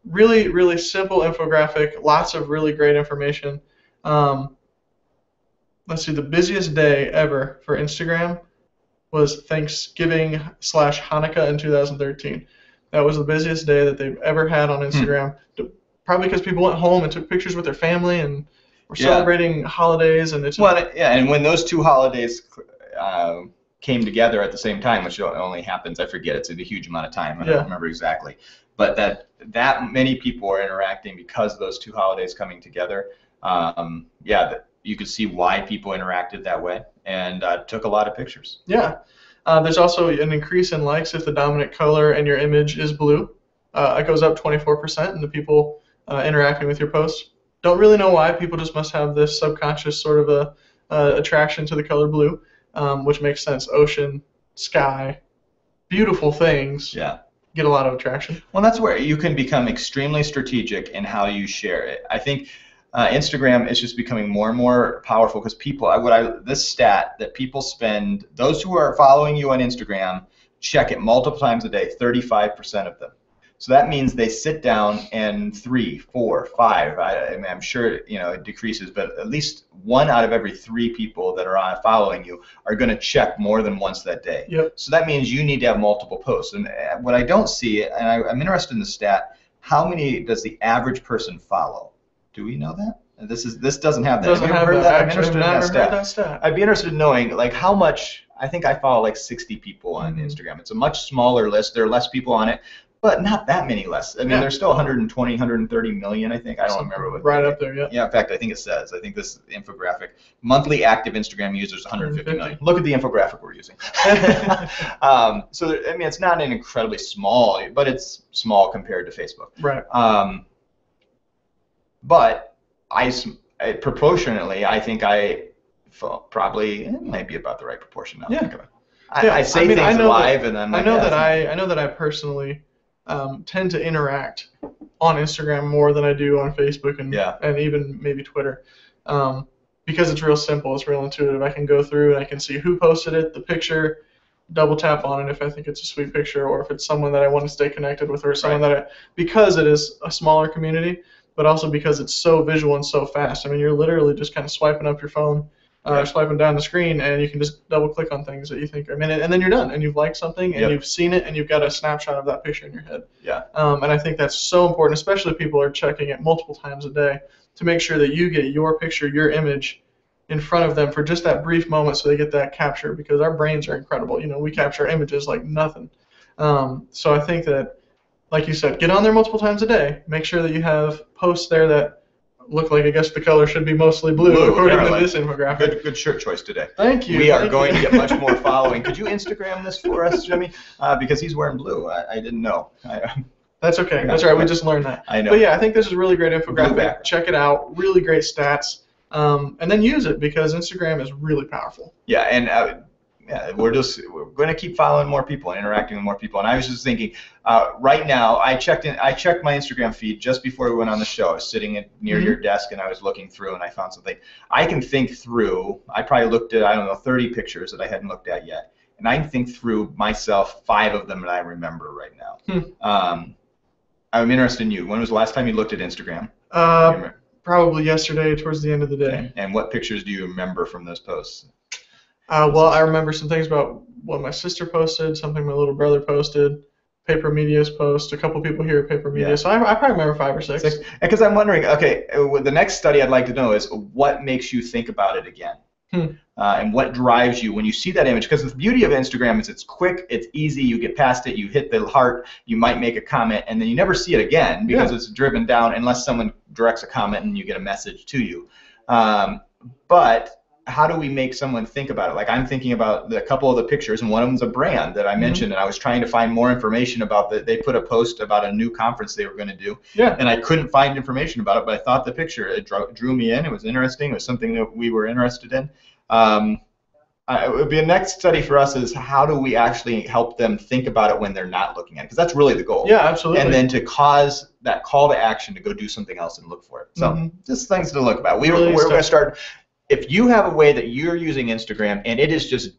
Really, really simple infographic, lots of really great information. Let's see, the busiest day ever for Instagram was Thanksgiving/Hanukkah in 2013. That was the busiest day that they've ever had on Instagram, probably because people went home and took pictures with their family and we're celebrating holidays, and it's and when those two holidays came together at the same time, which only happens, I forget, it's a huge amount of time, I don't remember exactly, but that many people are interacting because of those two holidays coming together. You could see why people interacted that way, and took a lot of pictures. Yeah, there's also an increase in likes if the dominant color in your image is blue. It goes up 24%, and the people interacting with your posts Don't really know why. People just must have this subconscious sort of a attraction to the color blue, which makes sense. Ocean, sky, beautiful things Yeah. get a lot of attraction. Well, that's where you can become extremely strategic in how you share it. I think Instagram is just becoming more and more powerful because people, this stat that people spend, those who are following you on Instagram check it multiple times a day, 35% of them. So that means they sit down and 3, 4, 5, I'm sure it decreases, but at least 1 out of every 3 people that are following you are going to check more than once that day. Yep. So that means you need to have multiple posts. And what I don't see, and I'm interested in the stat, how many does the average person follow? Do we know that? This doesn't have that. Doesn't Have you have heard that. that? I'm Actually, interested in I've that never stat. heard that stat. I'd be interested in knowing like how much. I think I follow like 60 people on Instagram. It's a much smaller list. There are less people on it, but not that many less. I mean, there's still 120, 130 million, I think. I don't remember what. Right up there, yeah. Yeah, in fact, I think it says. I think this infographic, monthly active Instagram users, 150 million. Look at the infographic we're using. So, I mean, it's not an incredibly small, but it's small compared to Facebook. Right. But proportionately, I think probably it might be about the right proportion now. Yeah. Think of it. I say things live, and I'm like, I know that I personally tend to interact on Instagram more than I do on Facebook and even maybe Twitter, because it's real simple, it's real intuitive. I can go through and I can see who posted it, the picture, double tap on it if I think it's a sweet picture, or if it's someone that I want to stay connected with, or someone because it is a smaller community, but also because it's so visual and so fast. I mean, you're literally just kind of swiping up your phone. Swiping down the screen, and you can just double click on things that you think are a minute, and then you're done, and you've liked something, and you've seen it, and you've got a snapshot of that picture in your head. Yeah. And I think that's so important, especially if people are checking it multiple times a day, to make sure that you get your picture, your image in front of them for just that brief moment, so they get that capture, because our brains are incredible. We capture images like nothing. So I think that, like you said, get on there multiple times a day. Make sure that you have posts there that look like, I guess the color should be mostly blue according to this infographic. Good shirt choice today. Thank you. We are going to get much more following. Could you Instagram this for us, Jimmy? Because he's wearing blue. I didn't know. That's okay. That's all right. We just learned that. I know. But yeah, I think this is a really great infographic. Check it out. Really great stats. And then use it, because Instagram is really powerful. Yeah, and we're going to keep following more people and interacting with more people. And I was just thinking, right now, I checked my Instagram feed just before we went on the show. I was sitting near your desk, and I was looking through, and I found something. I can think through. I probably looked at 30 pictures that I hadn't looked at yet, and I can think through myself 5 of them that I remember right now. I'm interested in you. When was the last time you looked at Instagram? Probably yesterday, towards the end of the day. And what pictures do you remember from those posts? Well, I remember some things about what my sister posted, something my little brother posted, Paper Media's post, a couple people here at Paper Media. Yeah. So I probably remember 5 or 6. Because I'm wondering, okay, the next study I'd like to know is what makes you think about it again? And what drives you when you see that image? Because the beauty of Instagram is it's quick, it's easy, you get past it, you hit the heart, you might make a comment, and then you never see it again because it's driven down unless someone directs a comment and you get a message to you. But how do we make someone think about it? Like, I'm thinking about a couple of the pictures, and one of them's a brand that I mentioned, and I was trying to find more information about they put a post about a new conference they were going to do, and I couldn't find information about it, but I thought the picture, it drew me in, it was interesting, it was something that we were interested in. It would be a next study for us is how do we actually help them think about it when they're not looking at it, because that's really the goal. Yeah, absolutely. And then to cause that call to action to go do something else and look for it. So just things to look about. We're going to start. If you have a way that you're using Instagram and it is just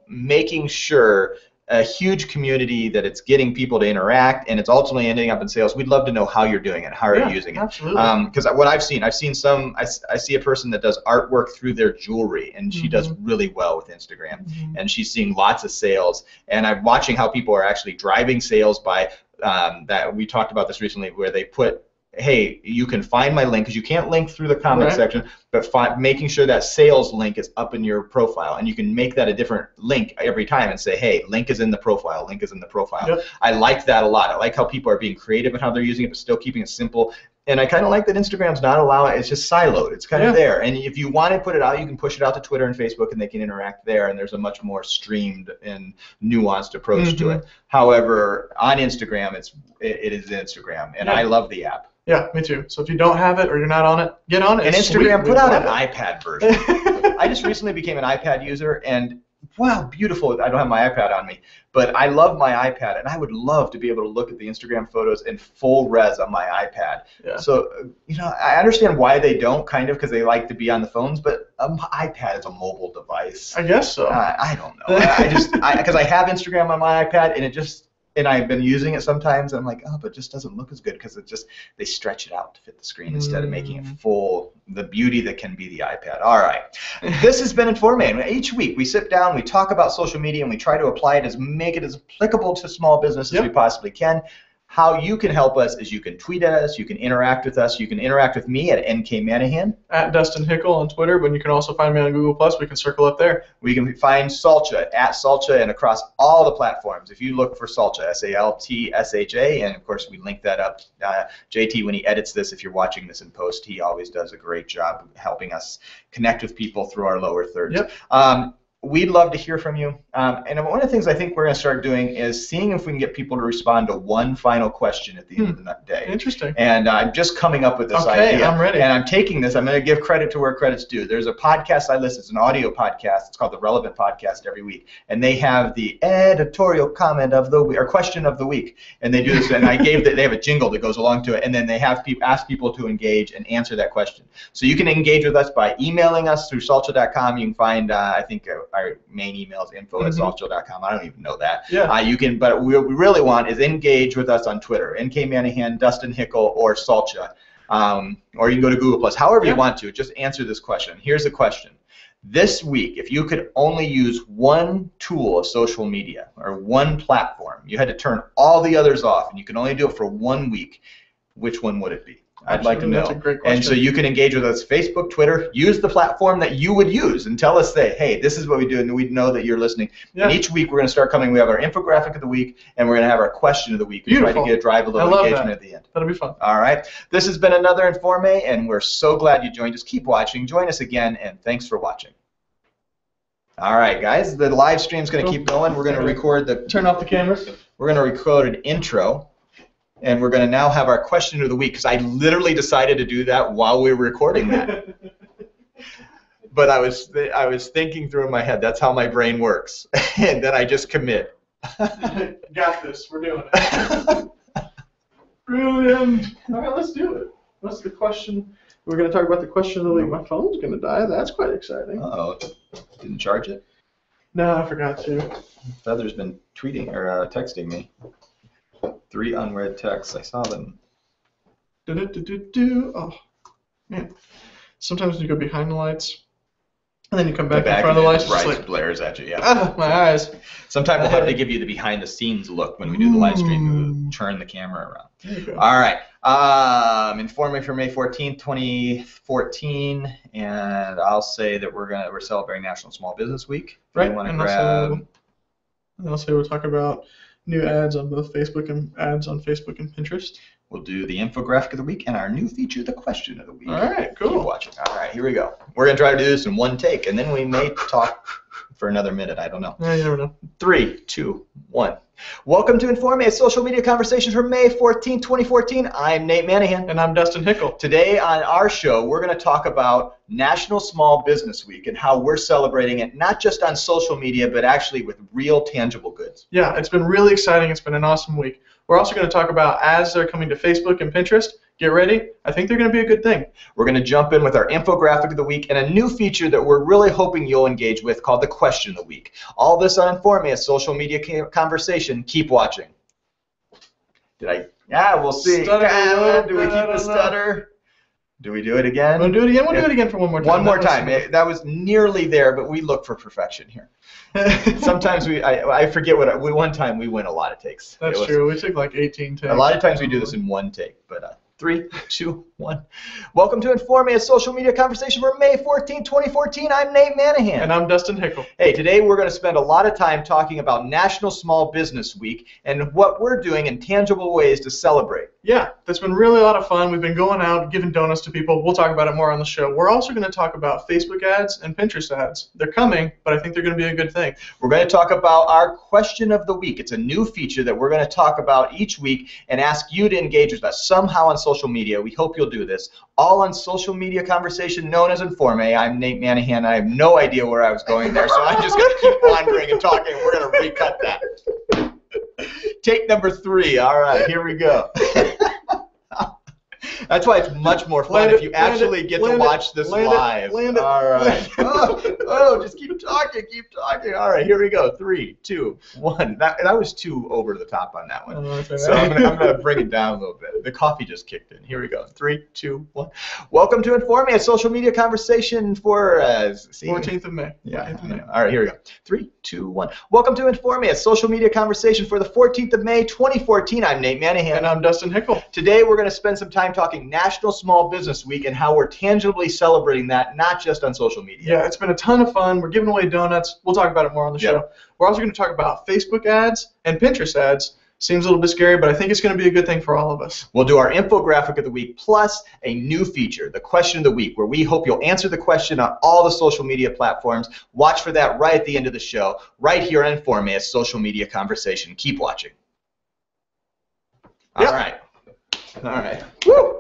making sure a huge community that it's getting people to interact and it's ultimately ending up in sales, we'd love to know how you're doing it, how are you using it. Absolutely. Because what I've seen some, I see a person that does artwork through their jewelry, and she does really well with Instagram, and she's seeing lots of sales, and I'm watching how people are actually driving sales by that. We talked about this recently where they put, hey, you can find my link, because you can't link through the comment section, but making sure that sales link is up in your profile, and you can make that a different link every time and say, hey, link is in the profile, link is in the profile. I like that a lot. I like how people are being creative in how they're using it, but still keeping it simple. And I kind of like that Instagram's not allowing, it's just siloed. It's kind of there. And if you want to put it out, you can push it out to Twitter and Facebook, and they can interact there, and there's a much more streamed and nuanced approach to it. However, on Instagram, it is Instagram, and I love the app. Yeah, me too. So if you don't have it or you're not on it, get on it. And It's Instagram sweet. put We out love an it. iPad version. I just recently became an iPad user, and wow, beautiful. I don't have my iPad on me, but I love my iPad, and I would love to be able to look at the Instagram photos in full res on my iPad. Yeah. So, I understand why they don't, kind of, because they like to be on the phones, but iPad is a mobile device. I guess so. I don't know. Because I have Instagram on my iPad, and I've been using it sometimes, and I'm like, oh, but it just doesn't look as good because they stretch it out to fit the screen instead of making it full, the beauty that can be the iPad. All right. This has been Informate. Each week we sit down, we talk about social media, and we try to apply it make it as applicable to small business as we possibly can. How you can help us is you can tweet at us, you can interact with us, you can interact with me at NK Manahan. At Dustin Hickle on Twitter, but you can also find me on Google+. We can circle up there. We can find Salcha at Salcha and across all the platforms. If you look for Salcha, S-A-L-T-S-H-A, and of course we link that up. JT, when he edits this, if you're watching this in post, he always does a great job helping us connect with people through our lower thirds. Yep. We'd love to hear from you. And one of the things I think we're going to start doing is seeing if we can get people to respond to one final question at the end of the day. Interesting. And I'm just coming up with this idea. Okay, I'm ready. And I'm taking this. I'm going to give credit to where credit's due. There's a podcast I listen to. It's an audio podcast. It's called The Relevant Podcast every week. And they have the editorial comment of the week, or question of the week. And they do this. And they have a jingle that goes along to it. And then they have ask people to engage and answer that question. So you can engage with us by emailing us through salcha.com. You can find, I think, our main email is info@salcha.com. I don't even know that. Yeah. You can, but what we really want is engage with us on Twitter, NK Manahan, Dustin Hickle, or Salcha. Or you can go to Google+. However you want to, just answer this question. Here's the question. This week, if you could only use one tool of social media or one platform, you had to turn all the others off, and you can only do it for 1 week, which one would it be? I'd like to know. That's a great question. And so you can engage with us Facebook, Twitter, use the platform that you would use and tell us that, hey, this is what we do, and we know that you're listening. Yeah. And each week we're going to start coming. We have our infographic of the week, and we're going to have our question of the week. We try to drive a little engagement at the end. That'll be fun. All right. This has been another Informate, and we're so glad you joined us. Keep watching. Join us again, and thanks for watching. All right, guys. The live stream's going to keep going. We're going to record the. Turn off the cameras. We're going to record an intro. And we're going to now have our question of the week, because I literally decided to do that while we were recording that. But I was thinking through in my head, that's how my brain works. And then I just commit. Got this. We're doing it. Brilliant. All right, let's do it. What's the question? We're going to talk about the question of the week. My phone's going to die. That's quite exciting. Uh-oh. Didn't charge it? No, I forgot to. Feather's been tweeting or texting me. 3 unread texts. I saw them. Oh, man. Sometimes when you go behind the lights, and then you come back in Back front of the and lights, then it's it just like, blares at you, yeah. ah, my eyes. Sometimes we'll have to give you the behind-the-scenes look when we do the live stream. We'll turn the camera around. There you go. All right. Informing for May 14th, 2014, and I'll say that we're celebrating National Small Business Week. Right. You want to And grab? also we'll talk about new ads on both Facebook and Pinterest. We'll do the infographic of the week and our new feature, the question of the week. All right, cool. Keep watching. All right, here we go. We're gonna try to do this in one take, and then we may talk for another minute. I don't know. Yeah, you never know. 3, 2, 1. Welcome to Informate, social media conversations for May 14, 2014. I'm Nate Manahan. And I'm Dustin Hickle. Today on our show, we're going to talk about National Small Business Week and how we're celebrating it, not just on social media, but actually with real tangible goods. Yeah, it's been really exciting. It's been an awesome week. We're also going to talk about ads that are coming to Facebook and Pinterest. Get ready. I think they're going to be a good thing. We're going to jump in with our infographic of the week and a new feature that we're really hoping you'll engage with called the question of the week. All this on Informate, a social media conversation. Keep watching. Yeah, we'll see. Stutter. Do we keep the stutter? Do we do it again? Want to do it again? We'll do it again for one more time. One more time. That was nearly there, but we look for perfection here. Sometimes I forget one time we win a lot of takes. That's true. We took like 18 takes. A lot of times we do this in one take, but 3, 2, 1. Welcome to Informate, a social media conversation for May 14, 2014. I'm Nate Manahan. And I'm Dustin Hickle. Hey, today we're going to spend a lot of time talking about National Small Business Week and what we're doing in tangible ways to celebrate. Yeah, that's been really a lot of fun. We've been going out, giving donuts to people. We'll talk about it more on the show. We're also going to talk about Facebook ads and Pinterest ads. They're coming, but I think they're going to be a good thing. We're going to talk about our question of the week. It's a new feature that we're going to talk about each week and ask you to engage with us somehow on social media. We hope you'll do this. All on social media conversation known as Informe. I'm Nate Manahan. I have no idea where I was going there, so I'm just going to keep wandering and talking. We're going to recut that. Take number 3. All right, here we go. That's why it's much more fun if you actually get to watch this live. All right. Just keep talking, keep talking. All right, here we go. 3, 2, 1. That was too over the top on that one. Oh, So I'm gonna bring it down a little bit. The coffee just kicked in. Here we go. 3, 2, 1. Welcome to Informe, a social media conversation for 14th of May. Yeah. 14th of May. All right, here we go. 3, 2, 1. Welcome to Informe, a social media conversation for the 14th of May, 2014. I'm Nate Manahan. And I'm Dustin Hickle. Today we're going to spend some time talking National Small Business Week and how we're tangibly celebrating that, not just on social media. Yeah, it's been a ton of fun. We're giving away donuts. We'll talk about it more on the show. We're also going to talk about Facebook ads and Pinterest ads. Seems a little bit scary, but I think it's going to be a good thing for all of us. We'll do our infographic of the week plus a new feature, the question of the week, where we hope you'll answer the question on all the social media platforms. Watch for that right at the end of the show, right here on Informe, a social media conversation. Keep watching. All right. All right. Woo!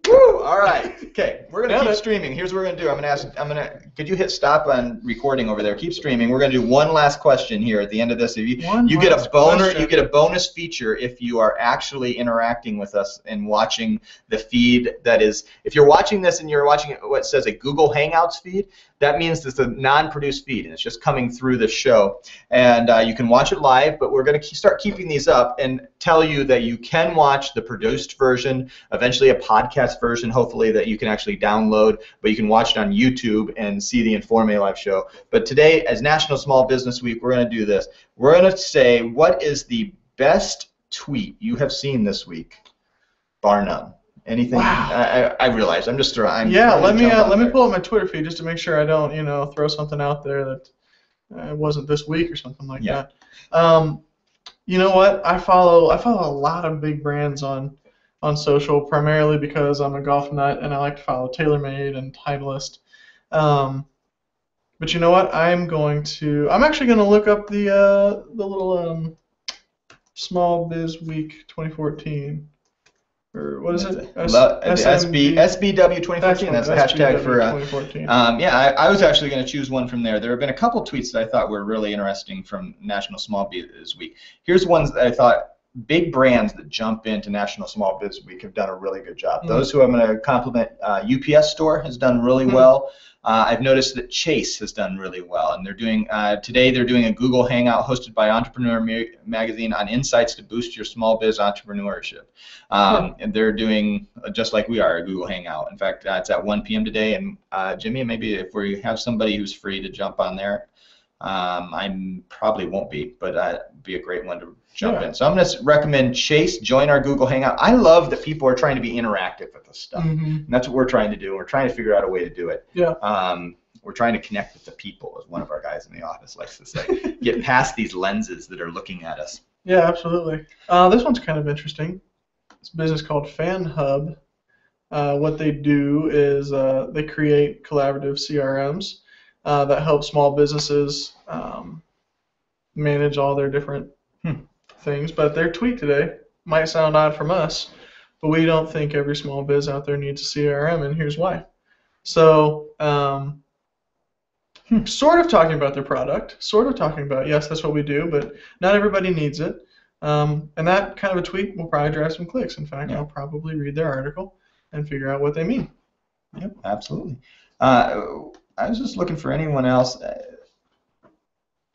Woo! All right. Okay, we're gonna keep streaming. Here's what we're gonna do. Could you hit stop on recording over there? Keep streaming. We're gonna do one last question here at the end of this. You get a bonus feature if you are actually interacting with us and watching the feed. That is, if you're watching this and you're watching what says a Google Hangouts feed, that means it's a non-produced feed and it's just coming through the show. And you can watch it live, but we're gonna start keeping these up and tell you that you can watch the produced version, eventually a podcast version, hopefully, that you can actually download, but you can watch it on YouTube and see the Informe live show. But today, as National Small Business Week, we're going to do this. We're going to say, what is the best tweet you have seen this week, bar none? Anything? Wow. I realize I'm just throwing. Let me pull up my Twitter feed just to make sure I don't throw something out there that wasn't this week or something like that. You know what? I follow a lot of big brands on social, primarily because I'm a golf nut and I like to follow TaylorMade and Titleist. But you know what? I'm actually going to look up the little Small Biz Week 2014. Or what is it? SBW 2014. That's the hashtag for 2014. I was actually going to choose one from there. There have been a couple tweets that I thought were really interesting from National Small Biz Week. Here's ones that I thought big brands that jump into National Small Biz Week have done a really good job. Those who I'm going to compliment, UPS Store has done really well. I've noticed that Chase has done really well, and they're doing today they're doing a Google Hangout hosted by Entrepreneur Magazine on insights to boost your small biz entrepreneurship. And they're doing just like we are, a Google Hangout. In fact, it's at 1 p.m. today, and Jimmy, maybe if we have somebody who's free to jump on there, I probably won't be, but it'd be a great one to jump in. So I'm going to recommend Chase join our Google Hangout. I love that people are trying to be interactive with this stuff. And that's what we're trying to do. We're trying to figure out a way to do it. We're trying to connect with the people, as one of our guys in the office likes to say. Get past these lenses that are looking at us. Yeah, absolutely. This one's kind of interesting. It's a business called FanHub. What they do is they create collaborative CRMs that help small businesses manage all their different things. But their tweet today might sound odd from us, but we don't think every small biz out there needs a CRM, and here's why. So sort of talking about their product, sort of talking about, yes, that's what we do, but not everybody needs it. And that kind of a tweet will probably drive some clicks. In fact, I'll probably read their article and figure out what they mean. Yep, absolutely. I was just looking for anyone else.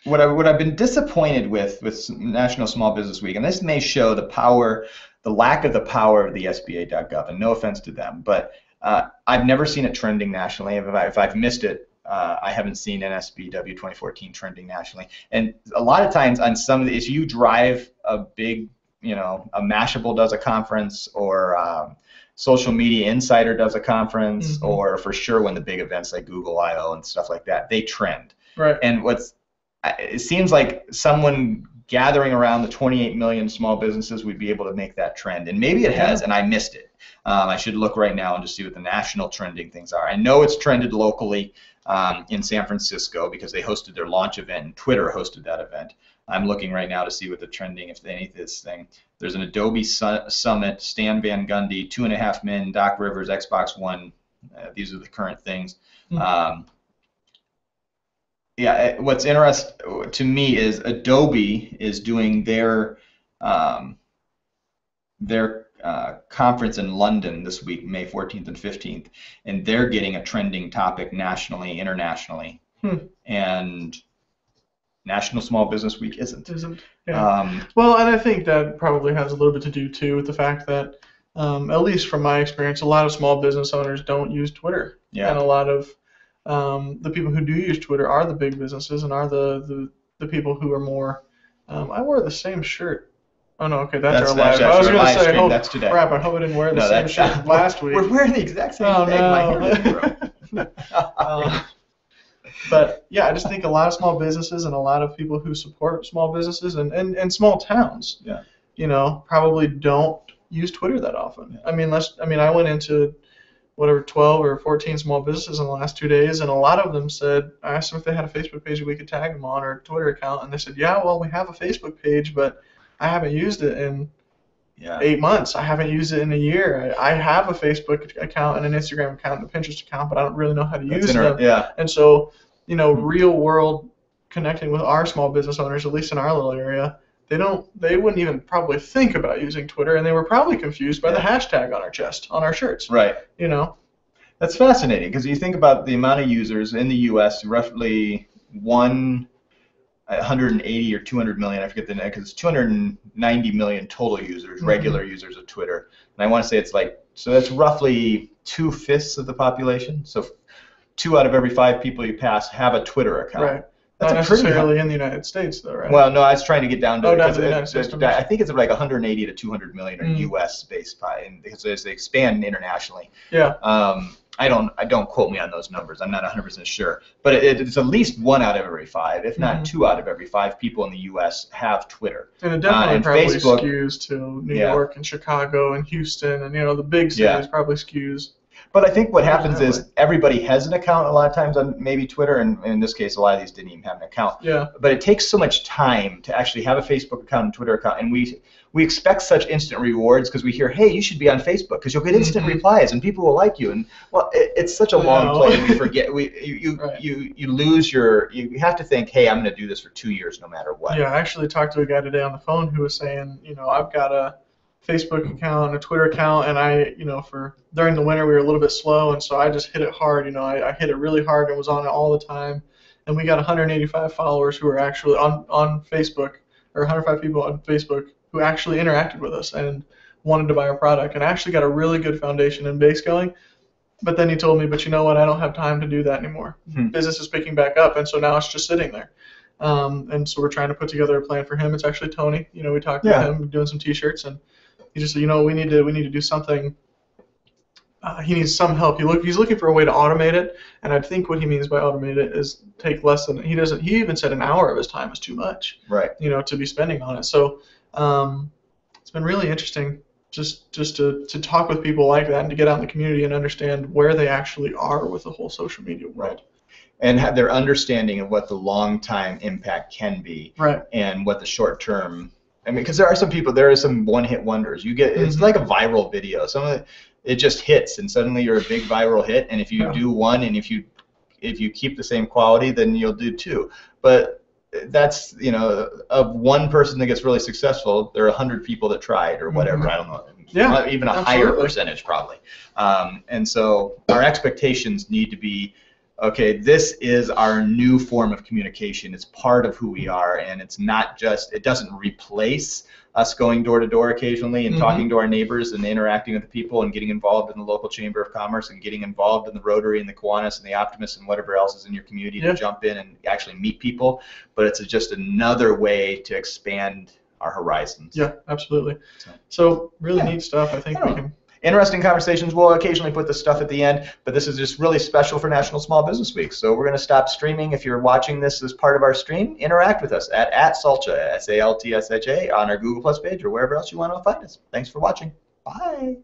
What I've been disappointed with National Small Business Week, and this may show the lack of the power of the SBA.gov, and no offense to them, but I've never seen it trending nationally. If I've missed it, I haven't seen NSBW 2014 trending nationally. And a lot of times on some of these, you drive a big, a Mashable does a conference, or Social Media Insider does a conference, or for sure when the big events like Google I/O and stuff like that, they trend. Right. And it seems like someone gathering around the 28 million small businesses, we'd be able to make that trend. And maybe it has, and I missed it. I should look right now and just see what the national trending things are. I know it's trended locally in San Francisco because they hosted their launch event, and Twitter hosted that event. I'm looking right now to see what the trending, if any of this thing. There's an Adobe Summit, Stan Van Gundy, 2.5 Men, Doc Rivers, Xbox One. These are the current things. Yeah, what's interesting to me is Adobe is doing their conference in London this week, May 14th and 15th, and they're getting a trending topic nationally, internationally, and National Small Business Week isn't. Yeah. Well, and I think that probably has a little bit to do too with the fact that, at least from my experience, a lot of small business owners don't use Twitter, and a lot of the people who do use Twitter are the big businesses and are the people who are more. I wore the same shirt. Oh no, okay, that's our live. I was going to say, oh that's today. Crap! I hope I didn't wear the same shirt last week. We're wearing the exact same thing. My hair is But yeah, I just think a lot of small businesses and a lot of people who support small businesses and small towns, probably don't use Twitter that often. Yeah. I mean, I went into whatever 12 or 14 small businesses in the last 2 days, and a lot of them said, I asked them if they had a Facebook page that we could tag them on or a Twitter account, and they said, yeah, well, we have a Facebook page, but I haven't used it in 8 months. I haven't used it in a year. I have a Facebook account and an Instagram account and a Pinterest account, but I don't really know how to use them. Yeah. And so, real world connecting with our small business owners, at least in our little area, they wouldn't even probably think about using Twitter, and they were probably confused by the hashtag on our chest, on our shirts. Right. That's fascinating because you think about the amount of users in the U.S., roughly 180 or 200 million, I forget the name, because it's 290 million total users, regular users of Twitter. And I want to say so that's roughly 2/5 of the population. So 2 out of every 5 people you pass have a Twitter account. Right. Not necessarily in the United States, though, right? Well, no, I was trying to get down to down to the United States. I think it's like 180 to 200 million are U.S.-based because as they expand internationally. Yeah. I don't quote me on those numbers. I'm not 100% sure, but it's at least 1 out of every 5, if not 2 out of every 5 people in the U.S. have Twitter. And it definitely probably skews to New York and Chicago and Houston and the big cities probably skews. But I think what happens is everybody has an account a lot of times on maybe Twitter, and in this case, a lot of these didn't even have an account. Yeah. But it takes so much time to actually have a Facebook account and Twitter account, and we expect such instant rewards because we hear, hey, you should be on Facebook because you'll get instant replies and people will like you. And well, it's such a long play. We forget. You lose your. You have to think, hey, I'm going to do this for 2 years no matter what. Yeah, I actually talked to a guy today on the phone who was saying, I've got a Facebook account, a Twitter account, and I, during the winter we were a little bit slow, and so I just hit it hard. I hit it really hard and was on it all the time. And we got 185 followers who are actually on Facebook, or 105 people on Facebook who actually interacted with us and wanted to buy our product, and actually got a really good foundation and base going. But then he told me, but you know what, I don't have time to do that anymore. Business is picking back up, and so now it's just sitting there. And so we're trying to put together a plan for him. It's actually Tony. We talked to him, doing some T-shirts, and he just said, we need to do something. He needs some help. He's looking for a way to automate it, and I think what he means by automate it is take less than he even said an hour of his time is too much. Right. To be spending on it. So it's been really interesting just to talk with people like that and to get out in the community and understand where they actually are with the whole social media world. Right. And have their understanding of what the long-time impact can be, right, and what the short-term. Because there are some one-hit wonders. You get it's like a viral video. Some of it just hits, and suddenly you're a big viral hit. And if you do one, and if you keep the same quality, then you'll do 2. But that's of one person that gets really successful, there are 100 people that tried or whatever. I don't know. Yeah, even a higher percentage probably. And so our expectations need to be. Okay, this is our new form of communication. It's part of who we are, and it's not just, it doesn't replace us going door to door occasionally and talking to our neighbors and interacting with the people and getting involved in the local Chamber of Commerce and getting involved in the Rotary and the Kiwanis and the Optimists and whatever else is in your community to jump in and actually meet people. But it's just another way to expand our horizons. Yeah, absolutely. So really neat stuff. I think we can. interesting conversations. We'll occasionally put this stuff at the end, but this is just really special for National Small Business Week. So we're going to stop streaming. If you're watching this as part of our stream, interact with us at @Saltsha, SALTSHA, on our Google Plus page or wherever else you want to find us. Thanks for watching. Bye.